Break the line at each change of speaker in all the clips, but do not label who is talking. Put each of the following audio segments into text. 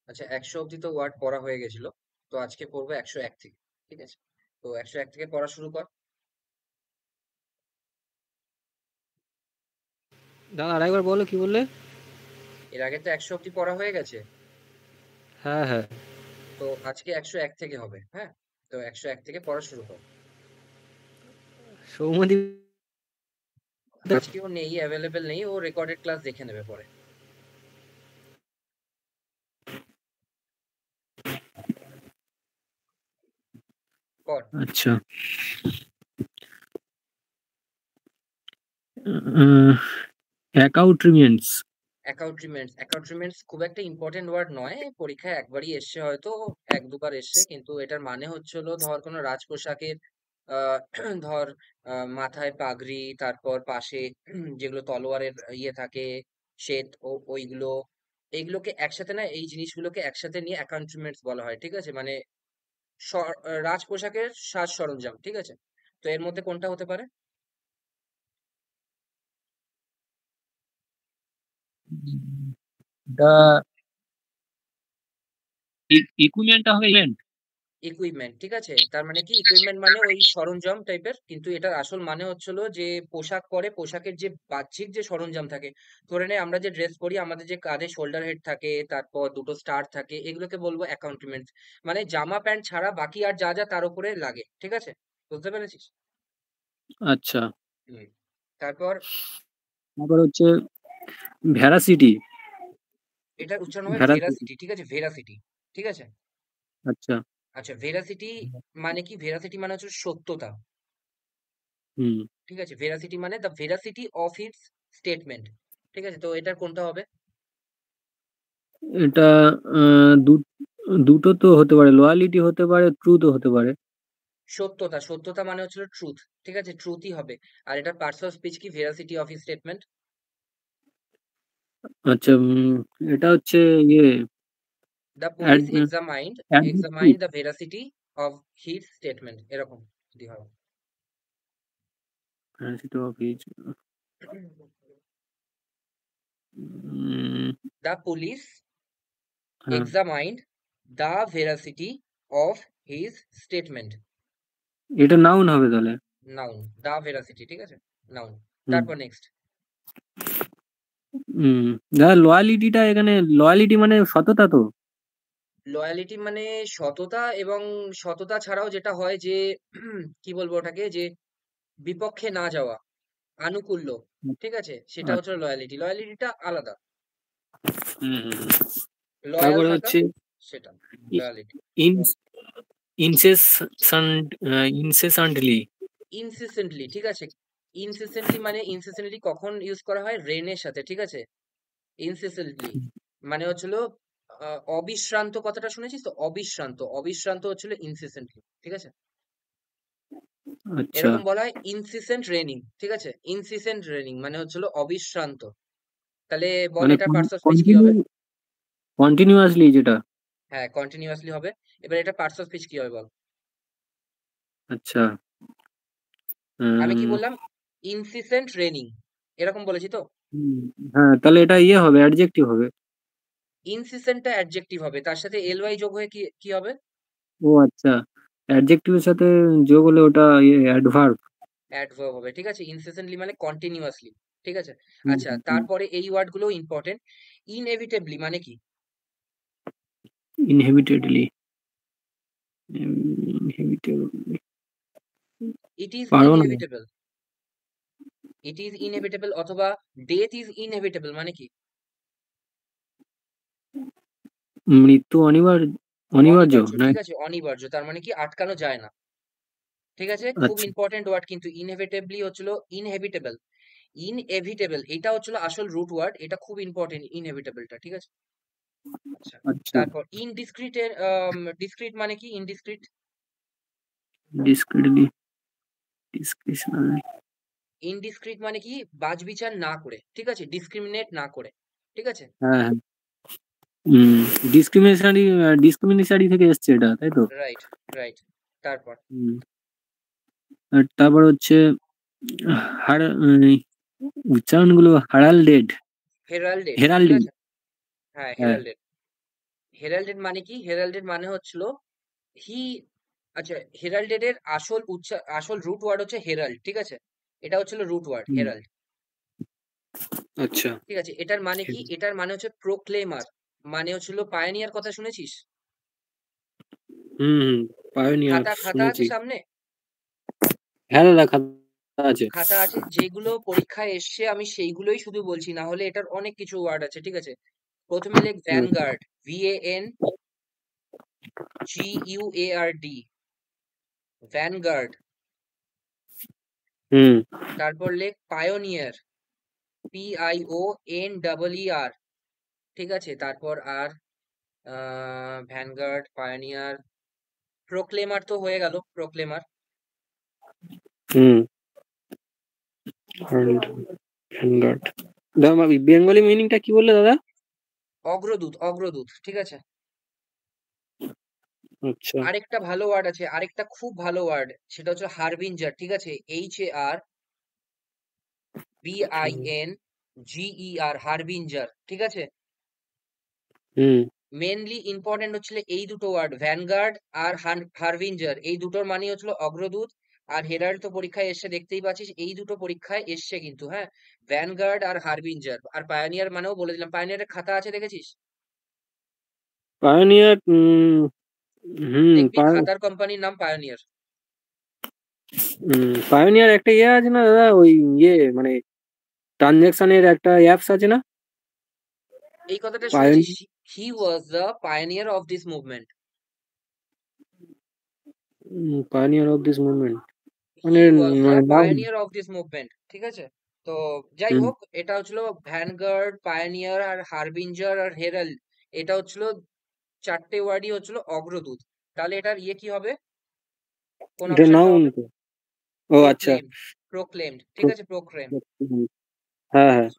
আচ্ছা, 100 অব্দি তো ওয়ার্ড পড়া হয়ে গেছিল। তো আজকে পড়বো 101 থেকে। ঠিক আছে, তো 101 থেকে পড়া শুরু কর।
দাদা আরেকবার বলো, কি বললে?
এর আগে তো 100 অব্দি পড়া হয়ে গেছে।
হ্যাঁ হ্যাঁ।
তো আজকে 101 থেকে হবে। হ্যাঁ, তো 101 থেকে পড়া শুরু কর।
সৌমদীপ
আজকে ও নেই, অ্যাভেলেবেল নেই, ও রেকর্ডেড ক্লাস দেখে নেবে পরে। কর।
আচ্ছা। অ্যাকাউন্ট্রিমেন্টস।
অ্যাকাউন্ট্রিমেন্টস খুব একটা ইম্পর্টেন্ট ওয়ার্ড নয়, পরীক্ষায় একবারই এসছে, হয়তো এক দুবার এসছে, কিন্তু এটার মানে হচ্ছে হলো, ধর কোনো রাজ পোশাকের আহ ধর মাথায় পাগড়ি, তারপর পাশে যেগুলো তলোয়ারের ইয়ে থাকে, শ্বেত, ও ওইগুলো, এইগুলোকে একসাথে না, এই জিনিসগুলোকে একসাথে নিয়ে অ্যাকাউন্ট্রিমেন্টস বলা হয়। ঠিক আছে, মানে রাজ পোশাকের সাজ সরঞ্জাম। ঠিক আছে, তো এর মধ্যে কোনটা হতে পারে?
দা ইকুইপমেন্টটা হবে ইভেন্ট।
ইকুইপমেন্ট, ঠিক আছে, তার মানে কি ইকুইপমেন্ট মানে ওই সরঞ্জাম টাইপের, কিন্তু এটার আসল মানে হচ্ছিল যে পোশাক পরে, পোশাকের যে বাহ্যিক যে সরঞ্জাম থাকে। ধরে নে আমরা যে ড্রেস পরি, আমাদের যে কাঁধে শোল্ডার হেড থাকে, তারপর দুটো স্টার থাকে, এগুলোকে বলবো অ্যাকাউন্টমেন্টস। মানে জামা প্যান্ট ছাড়া বাকি আর যা যা তার উপরে লাগে। ঠিক আছে, বুঝতে পেরেছিস?
আচ্ছা।
হুম। তারপর
তারপর হচ্ছে ভ্যারাসিটি।
এটার উচ্চারণ হবে
ভ্যারাসিটি।
ভেরাসিটি। ঠিক আছে, ভেরাসিটি। ঠিক আছে।
আচ্ছা।
আচ্ছা, ভেরাসিটি মানে কি? ভেরাসিটি মানে হচ্ছে সত্যতা।
হুম।
ঠিক আছে, ভেরাসিটি মানে the veracity of its statement. ঠিক আছে, তো এটার কোনটা হবে?
এটা দুটো তো হতে পারে, লয়ালিটি হতে পারে, ট্রুথও হতে পারে।
সত্যতা, সত্যতা মানে হচ্ছে ট্রুথ। ঠিক আছে, ট্রুথই হবে। আর এটার পার্টস অফ স্পিচ কি? Veracity of his statement.
আচ্ছা। এটা হচ্ছে ইয়ে
the police examined
adjective.
The veracity of his statement, এরকম যদি হয়।
Veracity of his.
The police
হ্যাঁ।
Examined the veracity of his statement.
এটা নাউন হবে তাহলে।
Noun, the veracity. ঠিক আছে, নাউন।
হুম।
তারপর নেক্সট।
দাদা লয়ালিটিটা এখানে, লয়ালিটি মানে সততা তো।
লয়ালিটি মানে সততা, এবং সততা ছাড়াও যেটা হয় যে কি বলবো ওটাকে, যে বিপক্ষে না যাওয়া, আনুকূল্য। ঠিক আছে, সেটা হচ্ছে
আচ্ছা।
লয়ালিটি। লয়ালিটিটা আলাদা।
হুম হুম হুম।
লয়াল
তারপরে
থাকা,
হচ্ছে
সেটা লয়ালিটি।
ইনস ইনসেসান্ট ইনসেসান্টলি।
ইনসিসেন্টলি, ঠিক আছে। ইনসিসেন্টলি মানে, ইনসিসেন্টলি কখন ইউজ করা হয়? রেনের সাথে। ঠিক আছে, ইনসিসেন্টলি মানে হচ্ছিল অবিশ্রান্ত। কথাটা শুনেছিস তো? অবিশ্রান্ত, অবিশ্রান্ত হচ্ছিল ইনসিসেন্টলি। ঠিক আছে,
আচ্ছা।
এরকম বলা হয় ইনসিসেন্ট রেনিং। ঠিক আছে, ইনসিসেন্ট রেনিং মানে হচ্ছিল অবিশ্রান্ত। তাহলে বল
মানে
এটার পার্টস অফ স্পিচ কি
কন্টিনিউ,
হবে?
কন্টিনিউয়াসলি যেটা।
হ্যাঁ, কন্টিনিউয়াসলি হবে। এবার এটা পার্টস অফ স্পিচ কি হবে বল?
আচ্ছা।
আমি কি
উম,
বললাম? ইনসিসেন্ট রেনিং, এরকম বলেছি তো?
হুম, হ্যাঁ তাহলে এটা ইয়ে হবে, অ্যাডজেক্টিভ হবে।
ইনসিসেন্টটা অ্যাডজেক্টিভ হবে, তার সাথে এল ওয়াই যোগ হয়ে কি কি হবে?
ও আচ্ছা, অ্যাডজেক্টিভের সাথে যোগ হলে ওটা ইয়ে অ্যাডভার্ব।
অ্যাডভার্ব হবে। ঠিক আছে, ইনসিসেন্টলি মানে কন্টিনিউয়াসলি। ঠিক আছে।
হুম
আচ্ছা,
হুম।
তারপরে এই ওয়ার্ড গুলো ইম্পর্টেন্ট। ইনএভিটেবলি মানে কি?
ইনহেবিটেডলি। ইনহেবিটেবলি
ইট ইজ
পারো না।
ইনএভিটেবল। ইট ইজ ইনএভিটেবল অথবা ডেথ ইজ ইনএভিটেবল মানে কি?
মৃত্যু অনিবার্য, অনিবার্য
অনিবার্য,
না।
ঠিক আছে, অনিবার্য, তার মানে কি আটকানো যায় না। ঠিক আছে, খুব
আচ্ছা।
ইম্পর্টেন্ট ওয়ার্ড কিন্তু। ইনএভিটেবলি হচ্ছিল ইনহেভিটেবল। ইনএভিটেবল এটা হচ্ছিল আসল রুট ওয়ার্ড, এটা খুব ইম্পর্টেন্ট ইনএভিটেবলটা। ঠিক আছে। আচ্ছা,
আচ্ছা।
তারপর ইনডিসক্রিট এর ডিসক্রিট মানে কি? ইনডিসক্রিট,
ডিসক্রিটলি, ডিসক্রিশনারি।
ইনডিসক্রিট মানে কি? বাছবিচার না করে। ঠিক আছে, ডিসক্রিমিনেট না করে। ঠিক আছে।
হ্যাঁ হ্যাঁ। ডিসক্রিমিনেশনারি, ডিসক্রিমিনেশনারি থেকে এসছে এটা, তাই তো?
Right, right. তারপর
হুম। আর তারপর হচ্ছে হার উচ্চারণগুলো হারালডেড,
হেরাল্ডেড। ঠিক
হেরাল্ডিং।
আছে, হ্যাঁ
হ্যাঁ।
হেরাল্ডেড। হেরাল্ডেড মানে কি? হেরাল্ডেড মানে হচ্ছিল হি আচ্ছা, হেরাল্ডেড এর আসল রুট ওয়ার্ড হচ্ছে হেরাল্ড, ঠিক আছে? এটা হচ্ছিল রুট ওয়ার্ড
হুম,
হেরাল্ড,
আচ্ছা।
ঠিক আছে? এটার মানে কি? এটার মানে হচ্ছে প্রোক্লেমার, মানে হচ্ছিল পায়োনিয়ার, কথা শুনেছিস?
হুম, হুম, পায়োনিয়ার
খাতা আছে
শুনেছি।
সামনে?
হ্যাঁ দাদা, খাতা আছে।
খাতা আছে, যেগুলো পরীক্ষায় এসছে আমি সেইগুলোই শুধু বলছি, না হলে এটার অনেক কিছু ওয়ার্ড আছে, ঠিক আছে? প্রথমে লেখ
হুম,
ভ্যানগার্ড, VANGUARD, ভ্যানগার্ড।
হুম,
তারপর লেখ পায়োনিয়ার, PIONEER, ঠিক আছে? তারপর আর ভ্যানগার্ড, পায়োনিয়ার, প্রোক্লেমার তো হয়ে গেল, প্রোক্লেমার।
হুম, ভ্যানগার্ড। দাদা, বেঙ্গলি মিনিংটা কি বললে দাদা?
অগ্রদূত, অগ্রদূত, ঠিক আছে?
আচ্ছা।
আরেকটা ভালো ওয়ার্ড আছে, আরেকটা খুব ভালো ওয়ার্ড, সেটা হচ্ছে হারবিঞ্জার, ঠিক আছে? HARBINGER, হারবিঞ্জার, ঠিক আছে?
হুম,
মেনলি ইম্পর্টেন্ট হচ্ছিল এই দুটো ওয়ার্ড, ভ্যানগার্ড আর হারবিঞ্জার, এই দুটোর মানে হচ্ছিল অগ্রদূত। আর হেরাল্ড তো পরীক্ষায় এসে দেখতেই পাচ্ছিস, এই দুটো পরীক্ষায় এসছে কিন্তু, হ্যাঁ। ভ্যানগার্ড আর হারবিঞ্জার। আর পায়োনিয়ার মানেও বলে দিলাম, পায়োনিয়ারের খাতা আছে, দেখেছিস?
পায়োনিয়ার, হুম,
দেখবি খাতার কোম্পানির নাম পায়োনিয়ার।
পায়োনিয়ার একটা ইয়ে আছে না দাদা, ওই ইয়ে মানে ট্রানজাকশনের একটা অ্যাপস আছে না?
এই কথাটা শুনেছিস?
Pioneer,
he was the pioneer of this movement.
Pioneer of this movement
he
মানে,
ওয়াজ দ্য
মানে নাম।
পায়োনিয়ার অফ দিস মুভমেন্ট, ঠিক আছে? তো যাই
হুম,
হোক, এটা হচ্ছিল ভ্যানগার্ড, পায়োনিয়ার আর হারবিঞ্জার আর হেরাল্ড, এটা হচ্ছিল চারটে ওয়ার্ডই হচ্ছিল অগ্রদূত। তাহলে এটার ইয়ে কি হবে? কোন
এটা
অপশনটা
নাউন
হবে?
তো। ও আচ্ছা।
প্রোক্লেমড, প্রোক্লেমড, ঠিক আছে, প্রোক্লেম।
হ্যাঁ, হ্যাঁ।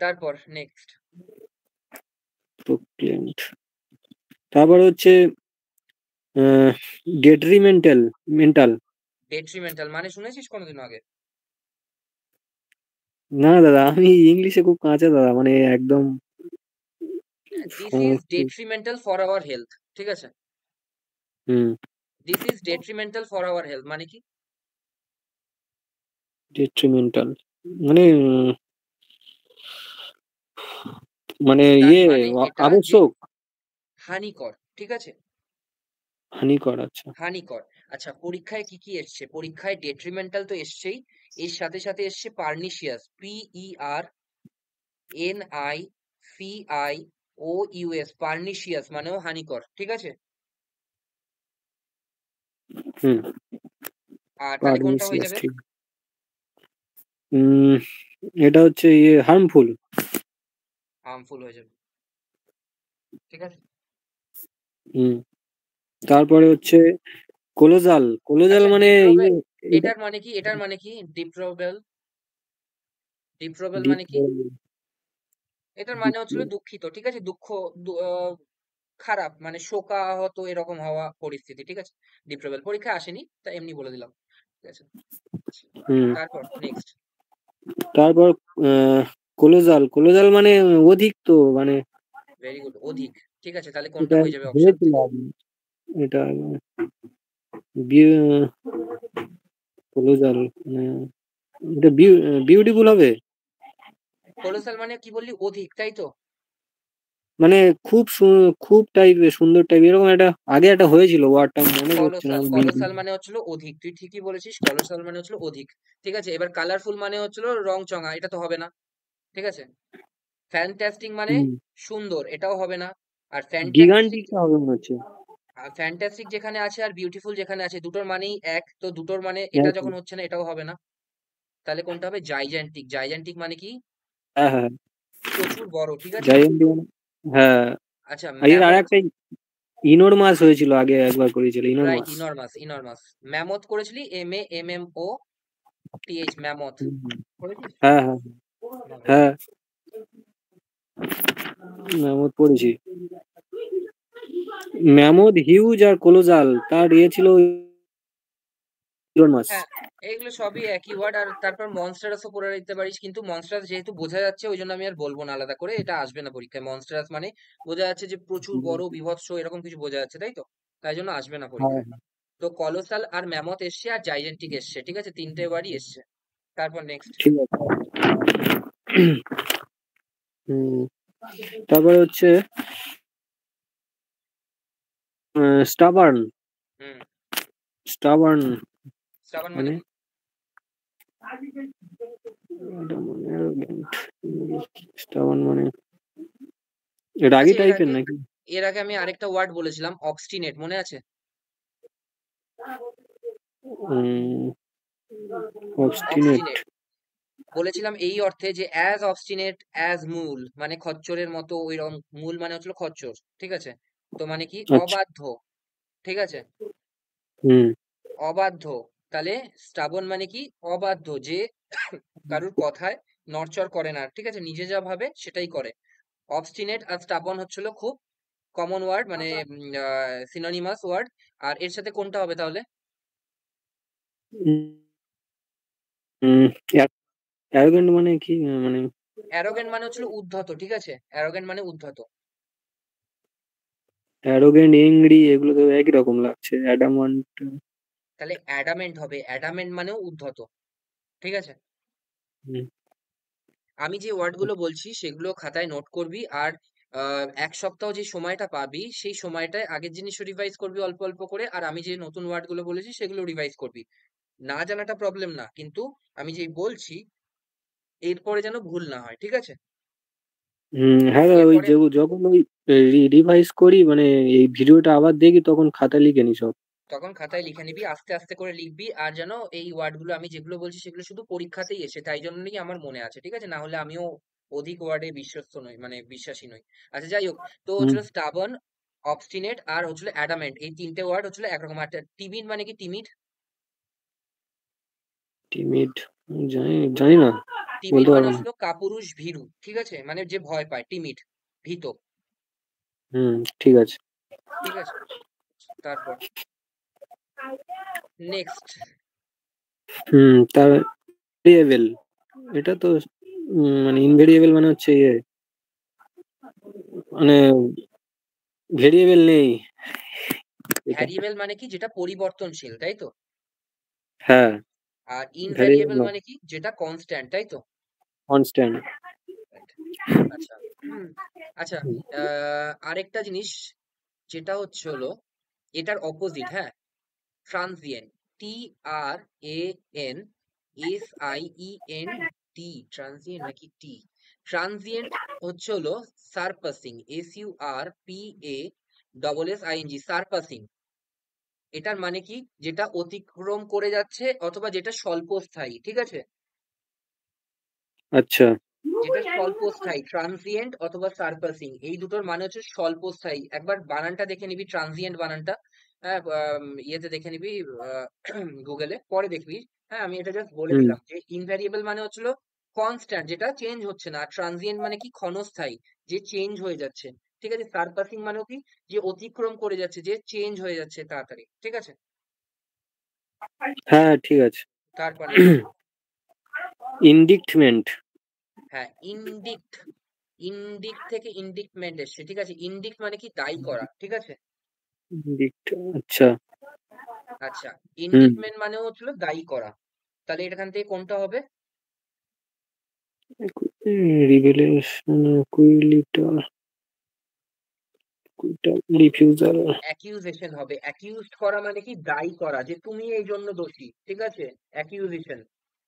তারপর নেক্সট,
প্রোক্লেমড। তারপরে হচ্ছে ডেট্রিমেন্টাল, মেন্টাল।
ডেট্রিমেন্টাল মানে শুনেছিস কোনোদিন আগে?
না দাদা, আমি ইংলিশে খুব কাঁচা দাদা, মানে একদম
দিস ইজ
সমস্ত।
ডেট্রিমেন্টাল ফর আওয়ার হেলথ, ঠিক আছে?
Hmm,
this is detrimental for our health মানে কি?
ডেট্রিমেন্টাল মানে মানে
তার
ইয়ে
মানে এটা যে
আবশ্যক,
হানিকর, ঠিক আছে?
হানিকর, আচ্ছা।
হানিকর। আচ্ছা, পরীক্ষায় কি কি এসছে? পরীক্ষায় ডেট্রিমেন্টাল তো এসছেই, এর সাথে সাথে এসছে পার্নিশিয়াস, PERNICIOUS, পার্নিশিয়াস মানেও হানিকর, ঠিক আছে?
হুম,
আর তাহলে কোনটা হয়ে
পারনিসিয়াস,
যাবে?
ঠিক। উম, এটা হচ্ছে ইয়ে হার্মফুল।
হার্মফুল হয়ে যাবে, ঠিক আছে?
হুম, তারপরে হচ্ছে কোলোজাল। কোলোজাল
আচ্ছা,
মানে ইয়ে, এটা
এটার মানে কি? এটার মানে কি ডিপ্রোবেল? ডিপ্রোবেল
ডিপ,
মানে কি? এটার মানে হচ্ছিল দুঃখিত, ঠিক আছে? দুঃখ, খারাপ মানে শোকাহত এরকম হওয়া পরিস্থিতি, ঠিক আছে? ডিপ্রোবেল পরীক্ষা আসেনি, তা এমনি বলে দিলাম, ঠিক আছে?
হুম,
তারপর নেক্সট,
তারপর আহ কোলোজাল। কোলোজাল মানে অধিক তো মানে,
ভেরি গুড, অধিক। ঠিক আছে, তাহলে কোনটা
এটা
হয়ে যাবে অপশন থেকে?
ভেবেছিলাম এটা, কোলোজাল মানে এটা বিউটিফুল হবে,
কোলোসাল মানে কি বললি? অধিক, তাই তো?
মানে খুব খুব টাইপের, সুন্দর টাইপ, এরকম একটা আগে একটা হয়েছিল, ওয়ার্ডটা মনে পড়ছে না।
কলোসাল, কলোসাল মানে হচ্ছিল অধিক, তুই ঠিকই বলেছিস, কলোসাল মানে হচ্ছিল অধিক, ঠিক আছে? এবার কালারফুল মানে হচ্ছিল রং চঙা, এটা তো হবে না, ঠিক আছে? ফ্যান্টাস্টিক মানে সুন্দর, এটাও হবে না। আর ফ্যান্টাস্টিক,
গিগান্টিকটা হবে মনে হচ্ছে।
ফ্যান্টাস্টিক যেখানে আছে আর বিউটিফুল যেখানে আছে, দুটোর মানেই এক, তো দুটোর মানে এটা যখন হচ্ছে না, এটাও হবে না। তাহলে কোনটা হবে? জাইজ্যান্টিক। জাইজ্যান্টিক মানে কি?
হ্যাঁ, হ্যাঁ,
প্রচুর বড়, ঠিক আছে?
জায়ান্টিক মানে, হ্যাঁ।
আচ্ছা,
এর আর
ম্যামথ।
একটা ইনরমাস হয়েছিল, আগে একবার করেছিল
রাইট,
ইনরমাস।
ইনরমাস, ইনরমাস। ম্যামথ করেছিলি, MAMMOTH, ম্যামথ করেছিস?
হ্যাঁ, হ্যাঁ,
ম্যামথ।
হ্যাঁ, ম্যামথ পড়েছি। ম্যামথ, হিউজ আর কোলোজাল তার ইয়ে ছিল, ইলন মাস্ক।
হ্যাঁ, এগুলো সবই একই ওয়ার্ড। আর তারপর মনস্টারাসও পড়ে নিতে পারিস, কিন্তু মনস্টারাস যেহেতু বোঝা যাচ্ছে ওই জন্য আমি আর বলবো না আলাদা করে, এটা আসবে না পরীক্ষায়। মনস্টারাস মানে বোঝা যাচ্ছে যে প্রচুর বড়, বিভৎস, এরকম কিছু বোঝা যাচ্ছে, তাই তো? তাই জন্য আসবে না
হ্যাঁ,
পরীক্ষায়। তো কলোসাল আর ম্যামথ এসছে আর জাইজেন্টিক এসছে, ঠিক আছে? তিনটে ওয়ার্ডই এসছে। তারপর নেক্সট।
ঠিক আছে। হুম, তারপরে হচ্ছে স্টাবার্ন।
হুম।
স্টাবার্ন
শ্রাবণ মানে
মানে
কি?
স্টাবার্ন মানে রাগী
আচ্ছা,
টাইপের নাকি?
এর আগে আমি আরেকটা ওয়ার্ড বলেছিলাম, অবস্টিনেট, মনে আছে?
অবস্টিনেট।
অবস্টিনেট বলেছিলাম এই অর্থে যে অ্যাজ অবস্টিনেট অ্যাজ মূল, মানে খচ্চরের মতো ওইরকম। মূল মানে হচ্ছিল খচ্চর, ঠিক আছে? তো মানে কি
আচ্ছা।
অবাধ্য, ঠিক আছে?
হুম।
অবাধ্য। তাহলে স্টাবন মানে কি অবাধ্য, যে কারুর কথায় নড়চড় করে না, ঠিক আছে? নিজে যা ভাবে সেটাই করে। অবস্টিনেট আর স্টাবন হচ্ছিল খুব কমন ওয়ার্ড, মানে সিনোনিমাস ওয়ার্ড। আর এর সাথে কোনটা হবে তাহলে?
অ্যারোগেন্ট মানে কি? মানে
অ্যারোগেন্ট মানে হচ্ছিল উদ্ধত, ঠিক আছে? অ্যারোগেন্ট মানে উদ্ধত।
অ্যারোগেন্ট, এংরি এগুলো তো একই রকম লাগছে। অ্যাডামান্ট।
তাহলে অ্যাডামেন্ট হবে, অ্যাডামেন্ট মানেও উদ্ধত, ঠিক আছে? আমি যে ওয়ার্ডগুলো বলছি সেগুলো খাতায় নোট করবি। আর এক সপ্তাহ যে সময়টা পাবি সেই সময়টায় আগের জিনিসও রিভাইজ করবি অল্প অল্প করে, আর আমি যে নতুন ওয়ার্ডগুলো বলেছি সেগুলো রিভাইজ করবি। না জানাটা প্রবলেম না, কিন্তু আমি যেই বলছি এরপরে যেন ভুল না হয়, ঠিক আছে?
হ্যাঁ, ওই
এরপরে
যখন ওই রিভাইজ করি মানে এই ভিডিওটা আবার দেখি তখন খাতা লিখে নি সব।
তখন খাতায় লিখে নিবি, আস্তে আস্তে করে লিখবি। আর যেন এই ওয়ার্ডগুলো আমি যেগুলো বলছি সেগুলো শুধু পরীক্ষাতেই এসে, তাই জন্যই আমার মনে আছে, ঠিক আছে? না হলে আমিও অধিক ওয়ার্ডে বিশ্বস্ত নই, মানে বিশ্বাসী নই। আচ্ছা, যাই হোক। তো
হুম।
হচ্ছিল স্টাবন, অবস্টিনেট আর হচ্ছিল অ্যাডামেন্ট, এই তিনটে ওয়ার্ড হচ্ছিল একরকম। আর টিমিড মানে কি? টিমিড,
টিমিড জানি জানি না,
টিমিড
বলতে
মানে
পারবো না।
হচ্ছিল কাপুরুষ, ভীরু, ঠিক আছে? মানে যে ভয় পায়, টিমিড, ভীত,
হুম, ঠিক আছে।
ঠিক আছে? তারপর নেক্সট।
তার ভেরিয়েবল, এটা তো মানে ইনভেরিয়েবল মানে হচ্ছে ইয়ে, মানে ভেরিয়েবল নেই এটা।
ভ্যারিয়েবল মানে কি? যেটা পরিবর্তনশীল, তাই তো?
হ্যাঁ,
আর
ভেরিয়েবল
ইনভ্যারিয়েবল
নয়,
মানে কি? যেটা কনস্ট্যান্ট, তাই তো?
কনস্ট্যান্ট।
Right. আচ্ছা। আচ্ছা, আরেকটা জিনিস যেটা হচ্ছে হলো এটার অপোজিট, হ্যাঁ? ট্রানজিয়েন্ট, TRANSIENT, ট্রানজিয়েন্ট নাকি টি? ট্রানজিয়েন্ট হচ্ছে হলো সারপাসিং, SURPASSING, সারপাসিং। এটার মানে কি? যেটা অতিক্রম করে যাচ্ছে অথবা যেটা স্বল্পস্থায়ী, ঠিক আছে?
আচ্ছা।
যেটা স্বল্পস্থায়ী, ট্রানজিয়েন্ট অথবা সারপাসিং, এই দুটোর মানে হচ্ছে স্বল্পস্থায়ী। একবার বানানটা দেখে নিবি, ট্রানজিয়েন্ট বানানটা। হ্যাঁ, ইয়েতে দেখে নিবি, গুগলে পরে দেখবি। হ্যাঁ, আমি এটা জাস্ট বলে
হুম।
দিলাম যে ইনভ্যারিয়েবল মানে হচ্ছিল কনস্ট্যান্ট, যেটা চেঞ্জ হচ্ছে না। আর ট্রানজিয়েন্ট মানে কি? ক্ষণস্থায়ী, যে চেঞ্জ হয়ে যাচ্ছে, ঠিক আছে? সারপাসিং মানেও কি? যে অতিক্রম করে যাচ্ছে, যে চেঞ্জ হয়ে যাচ্ছে তাড়াতাড়ি, ঠিক আছে?
হ্যাঁ, ঠিক আছে।
তারপর নেক্সট।
ইনডিক্টমেন্ট।
হ্যাঁ, ইনডিক্ট। ইনডিক্ট থেকে ইনডিক্টমেন্ট এসছে, ঠিক আছে? ইনডিক্ট মানে কি? দায়ী করা, ঠিক আছে?
ইনডিক্ট, আচ্ছা।
আচ্ছা,
হুম।
ইন্ডিকমেন্ট মানে হচ্ছিল দায়ী করা। তাহলে এখান থেকে কোনটা হবে?
Revelation, কুইলিটা, কুইটা, refusal.
অ্যাকিউজেশন হবে। অ্যাকিউজড করা মানে কি? দায়ী করা, যে তুমি এই জন্য দোষী, ঠিক আছে? অ্যাকিউজেশন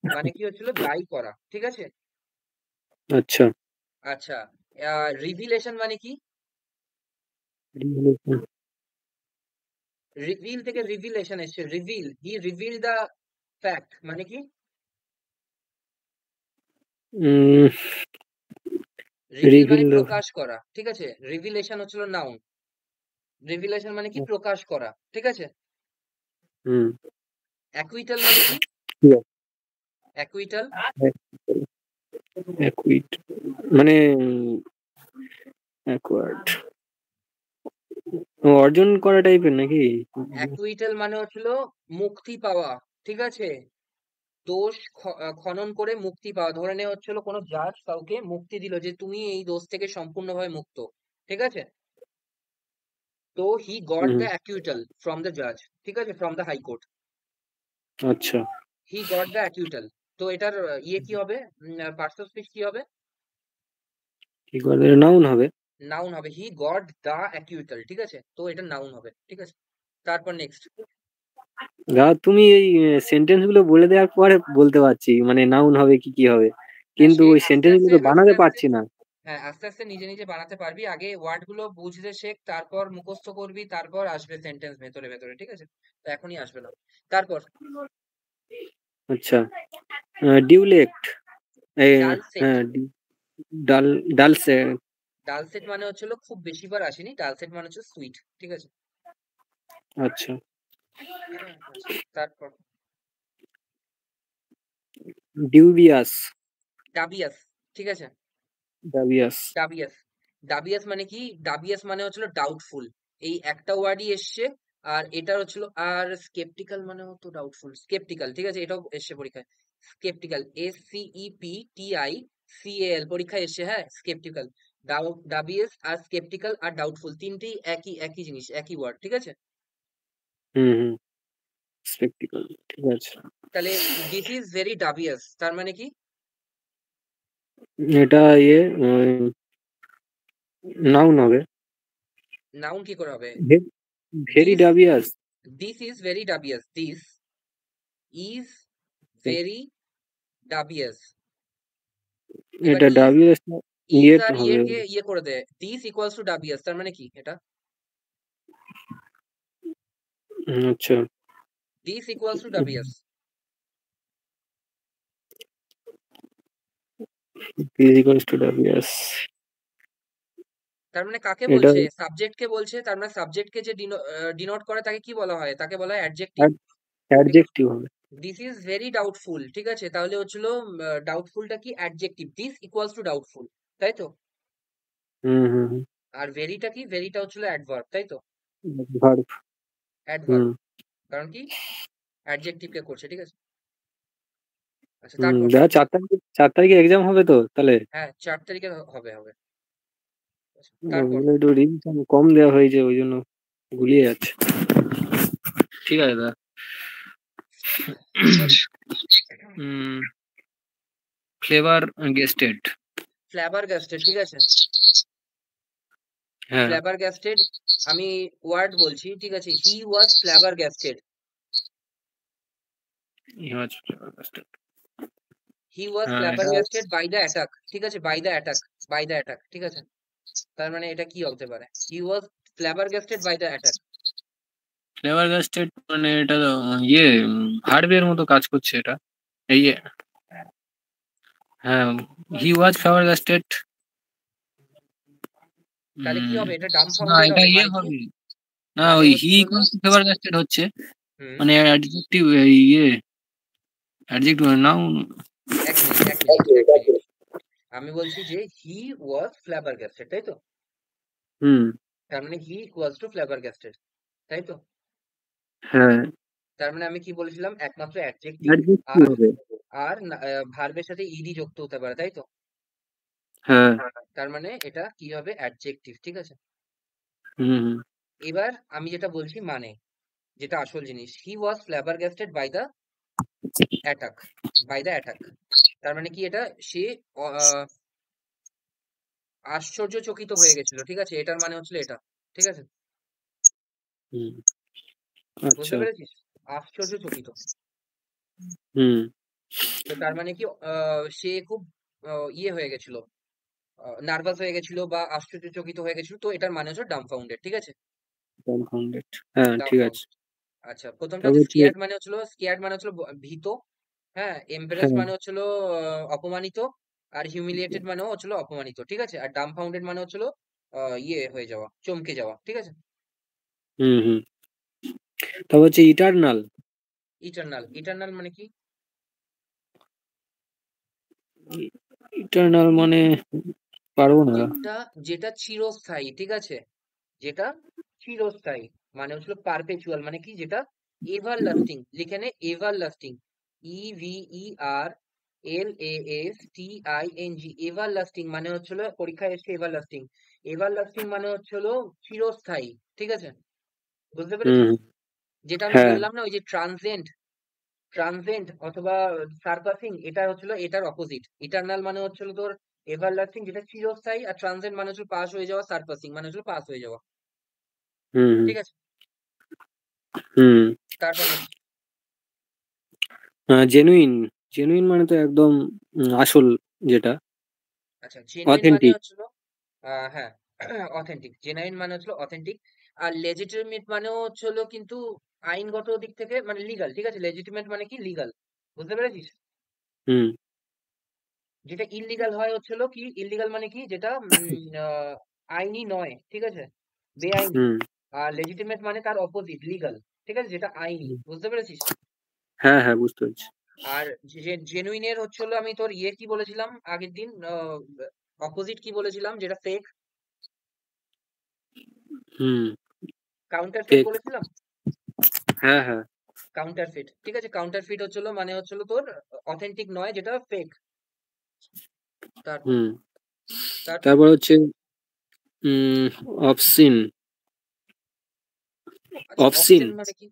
মানে কি হচ্ছিল? দায়ী করা, ঠিক আছে?
আচ্ছা।
আচ্ছা, রিভিলেশন মানে কি?
রিভেলেশন।
রিভিল থেকে রিভিলেশন এসছে। রিভিল, হি রিভিল দা ফ্যাক্ট মানে কি? রিভিল মানে
রিভিল।
প্রকাশ করা, ঠিক আছে? রিভিলেশন হচ্ছিল নাউন। রিভিলেশন মানে কি? প্রকাশ করা, ঠিক আছে?
হুম।
অ্যাকুইটাল মানে কি?
ঠিক আছে।
অ্যাকুইটাল
অ্যাকুইট মানে অ্যাকোয়ার্ড, অর্জন করা টাইপের নাকি?
অ্যাকুইটাল মানে হচ্ছিল মুক্তি পাওয়া, ঠিক আছে? দোষ খনন করে মুক্তি পাওয়া, ধরে নেওয়া হচ্ছিল কোনো জাজ কাউকে মুক্তি দিল যে তুমি এই দোষ থেকে সম্পূর্ণভাবে মুক্ত, ঠিক আছে? তো he got
hmm,
the acquittal from the জাজ, ঠিক আছে, ফ্রম দ্য হাইকোর্ট,
আচ্ছা।
He got the acquittal. তো এটার ইয়ে কি হবে, পার্টস অফ স্পিচ কি হবে?
কি করে নাউন হবে?
নাউন হবে, হি গট দ্য অ্যাকুইটাল, ঠিক আছে, তো এটা নাউন হবে, ঠিক আছে। তারপর নেক্সট।
তুমি এই সেন্টেন্স গুলো বলে দেওয়ার পরে বলতে পারছি মানে নাউন হবে কি কি হবে,
হ্যাঁ,
কিন্তু
সে
ওই
আস্তে
সেন্টেন্স গুলো
আস্তে
তো
আস্তে
বানাতে
আস্তে
পারছি না।
হ্যাঁ, আস্তে আস্তে নিজে নিজে বানাতে পারবি, আগে ওয়ার্ড গুলো বুঝতে শেখ, তারপর মুখস্থ করবি, তারপর আসবে সেন্টেন্স ভেতরে ভেতরে, ঠিক আছে? তো এখনই আসবে না। তারপর
আচ্ছা, ডিউলেক্ট,
ডালসেট।
হ্যাঁ, ডাল ডালসে।
ডালসেট মানে হচ্ছিল খুব বেশি বার আসেনি, ডালসেট মানে হচ্ছে সুইট, ঠিক আছে?
আচ্ছা,
হ্যাঁ, আচ্ছা, তারপর
ডিউবিয়াস।
ডাবিয়াস, ঠিক আছে?
ডাবিয়াস।
ডাবিয়াস, ডাবিয়াস মানে কি? ডাবিয়াস মানে হচ্ছিল ডাউটফুল, এই একটা ওয়ার্ডই এসছে। আর এটা হচ্ছিল, আর স্কেপটিক্যাল মানে হতো ডাউটফুল, স্কেপটিক্যাল, ঠিক আছে, এটাও এসছে পরীক্ষায়। স্কেপটিক্যাল, SCEPTICAL পরীক্ষায় এসছে, হ্যাঁ, স্কেপটিক্যাল। ডাবিয়াস আর স্কেপটিক্যাল আর ডাউটফুল তিনটেই একই একই জিনিস, একই ওয়ার্ড, ঠিক আছে?
হুম হুম, স্পেকটিক্যাল, ঠিক আছে।
তাহলে দিস ইজ ভেরি ডাবিয়াস তার মানে কি?
এটা ইয়ে নাউন হবে।
নাউন কি করে হবে?
Very
this
dubious.
This is very dubious, this is very dubious. এবার
এটা
ইজ,
ডাবিয়াস
ইজ
ইয়ে
আর
হবে।
ইয়েকে ইয়ে করে দেয়, দিস ইকুয়ালস টু ডাবিয়াস, তার মানে কি এটা?
আচ্ছা,
this equals to dubious,
physical to dubious.
তার মানে কাকে
এটা
বলছে? সাবজেক্টকে বলছে, তার মানে সাবজেক্টকে যে ডিনোট করে তাকে কি বলা হয়? তাকে বলা হয় অ্যাডজেক্টিভ, ঠিক আছে?
অ্যাডজেক্টিভ হবে।
দিস ইজ ভেরি ডাউটফুল, ঠিক আছে, তাহলে হচ্ছিল ডাউটফুলটা কি? Adjective, this equals two doubtful, তাই তো?
হুম হুম
আর ভেরিটা কি? ভেরিটা হচ্ছিল অ্যাডভার্ব, তাই তো?
হুম, ভার্ব।
অ্যাডভার্ব,
হুম
কারণ কি? অ্যাডজেক্টিভ কে করছে, ঠিক আছে? আচ্ছা,
হুম,
তারপর।
দেখা 4 তারিখে এক্সাম হবে তো তাহলে।
হ্যাঁ, 4 তারিখে হবে হবে। আচ্ছা, তারপর
ওগুলো একটু রিভিশন কম দেওয়া হয়েছে ওই জন্য গুলিয়ে যাচ্ছে। ঠিক আছে দা। ফ্লেভার গেস্টেড।
ফ্ল্যাবার গ্যাস্টেড, ঠিক আছে?
হ্যাঁ,
ফ্ল্যাবার গ্যাস্টেড, আমি ওয়ার্ড বলছি, ঠিক আছে, হি ওয়াজ ফ্ল্যাবার গ্যাস্টেড,
ইহাজ ফ্লেভার গেস্টেড।
হি ওয়াজ
হ্যাঁ,
ফ্ল্যাবার
এটা
গ্যাস্টেড বাই দ্য অ্যাটাক, ঠিক আছে, by the attack, by the attack, ঠিক আছে? তার মানে এটা কি হতে পারে? He was flabbergasted by the attack.
Flabbergasted মানে এটা তো ইয়ে ভার্বের মতো কাজ করছে এটা। এই যে, হ্যাঁ, হি ওয়াজ ফ্লেভার গেস্টেড।
তাহলে কি হবে? এটা ডাম্ব
না,
ফাউন্ডেড
এটা
হবে,
ইয়ে
মানে কি?
হবে। না,
মানে
ওই হি
হচ্ছে হলো,
ইকুয়ালস টু ফেভার কাস্টেড হচ্ছে
হুম,
মানে অ্যাডজেক্টিভ, ইয়ে অ্যাডজেক্টিভ নাউন।
এক মিনিট এক মিনিট এক মিনিট, আমি বলছি যে হি ওয়াজ ফ্ল্যাবার গ্যাস্টেড, তাই তো?
হুম,
তার মানে হি ইকুয়ালস টু ফ্ল্যাবার গ্যাস্টেড, তাই তো?
হ্যাঁ,
তার মানে আমি কি বলেছিলাম? একমাত্র অ্যাডজেক্টিভ
অ্যাডজেক্টিভ
আর
হবে।
আর ভার্বের সাথে ইডি যুক্ত হতে পারে, তাই তো?
হ্যাঁ,
তার মানে এটা কি হবে? অ্যাডজেক্টিভ, ঠিক আছে?
হুম হুম,
এবার আমি যেটা বলছি মানে, যেটা আসল জিনিস, he was flabbergasted by the attack, by the attack, তার মানে কি? এটা সে আহ, আশ্চর্যচকিত হয়ে গেছিল, ঠিক আছে, এটার মানে হচ্ছিল এটা, ঠিক আছে?
হুম,
বুঝতে
আচ্ছা,
পেরেছিস? আশ্চর্যচকিত।
হুম
তো তার মানে কি? সে খুব ইয়ে হয়ে গেছিল, নার্ভাস হয়ে গেছিল বা আশ্চর্যচকিত হয়ে গেছিল, তো এটার মানে হচ্ছে ডাম্বফাউন্ডেড, ঠিক আছে?
কনফাউন্ডেড। হ্যাঁ, ঠিক আছে।
ডাম্বফাউন্ডেড। আচ্ছা, প্রথমটা
তারপর
হচ্ছে
হচ্ছে,
স্কেয়ার্ড, মানে হচ্ছিল স্কেয়ার্ড মানে হচ্ছিল ভীত, হ্যাঁ, এমব্রেস
হ্যাঁ,
মানে হচ্ছিল অপমানিত, আর হিউমিলিয়েটেড মানেও হচ্ছিল অপমানিত, ঠিক আছে? আর ডাম্বফাউন্ডেড মানে হচ্ছিল ইয়ে হয়ে যাওয়া, চমকে যাওয়া, ঠিক আছে?
হুম হুম, তারপর হচ্ছে ইটার্নাল।
ইটারনাল, ইটারনাল মানে কি?
ইটার্নাল মানে পারবো না।
যেটা যেটা চিরস্থায়ী, ঠিক আছে, যেটা চিরস্থায়ী, মানে হচ্ছিল পারপেচুয়াল, মানে কি? যেটা এভারলাস্টিং, যেখানে এভারলাস্টিং, EVERLASTING, এভারলাস্টিং মানে হচ্ছিল, পরীক্ষায় এসছে এভারলাস্টিং। এভারলাস্টিং মানে হচ্ছিল চিরস্থায়ী, ঠিক আছে? বুঝতে পেরেছিস?
হুম।
যেটা আমি
হ্যাঁ।
বললাম না, ওই যে ট্রানজেন্ট, ট্রানজেন্ট অথবা সারপাসিং, এটা হচ্ছিল এটার অপোজিট। ইটারনাল মানে হচ্ছিল তোর এভারলাস্টিং, যেটা চিরস্থায়ী, আর ট্রানজেন্ট মানে হচ্ছিল পাস হয়ে যাওয়া, সারপাসিং মানে হচ্ছিল পাস হয়ে যাওয়া,
হুম।
ঠিক আছে?
হুম।
তারপর নেক্সট।
জেনুইন, জেনুইন মানে তো একদম আসল, যেটা
আচ্ছা, জেনুইন মানে
অথেন্টিক।
হচ্ছিল হ্যাঁ, অথেন্টিক। জেনুইন মানে হচ্ছিল অথেন্টিক। আর লেজিটিমেট মানেও হচ্ছিল কিন্তু আইনগত দিক থেকে মানে লিগাল, ঠিক আছে? লেজিটিমেট মানে কি? লিগাল। বুঝতে পেরেছিস?
হুম।
যেটা ইললিগাল হয় হচ্ছিল কি? ইললিগাল মানে কি? যেটা আইনি নয়, ঠিক আছে? বেআইনি।
হুম।
আর লেজিটিমেট মানে তার অপোজিট, লিগাল, ঠিক আছে? যেটা আইনি।
হুম।
বুঝতে পেরেছিস?
হ্যাঁ, হ্যাঁ, বুঝতে পারছি।
আর জেনুইনের হচ্ছিল, আমি তোর ইয়ে কি বলেছিলাম আগের দিন, অপোজিট কি বলেছিলাম, যেটা ফেক?
হুম।
কাউন্টারফেট
ফেক।
বলেছিলাম।
হ্যাঁ, হ্যাঁ।
কাউন্টারফিট, ঠিক আছে? কাউন্টারফিট হচ্ছিল মানে হচ্ছিল তোর অথেন্টিক নয়, যেটা ফেক। তারপর
হুম।
তারপর
তারপর হচ্ছে উম অবসিন।
আচ্ছা,
অবসিন।
অবসেন মানে কি?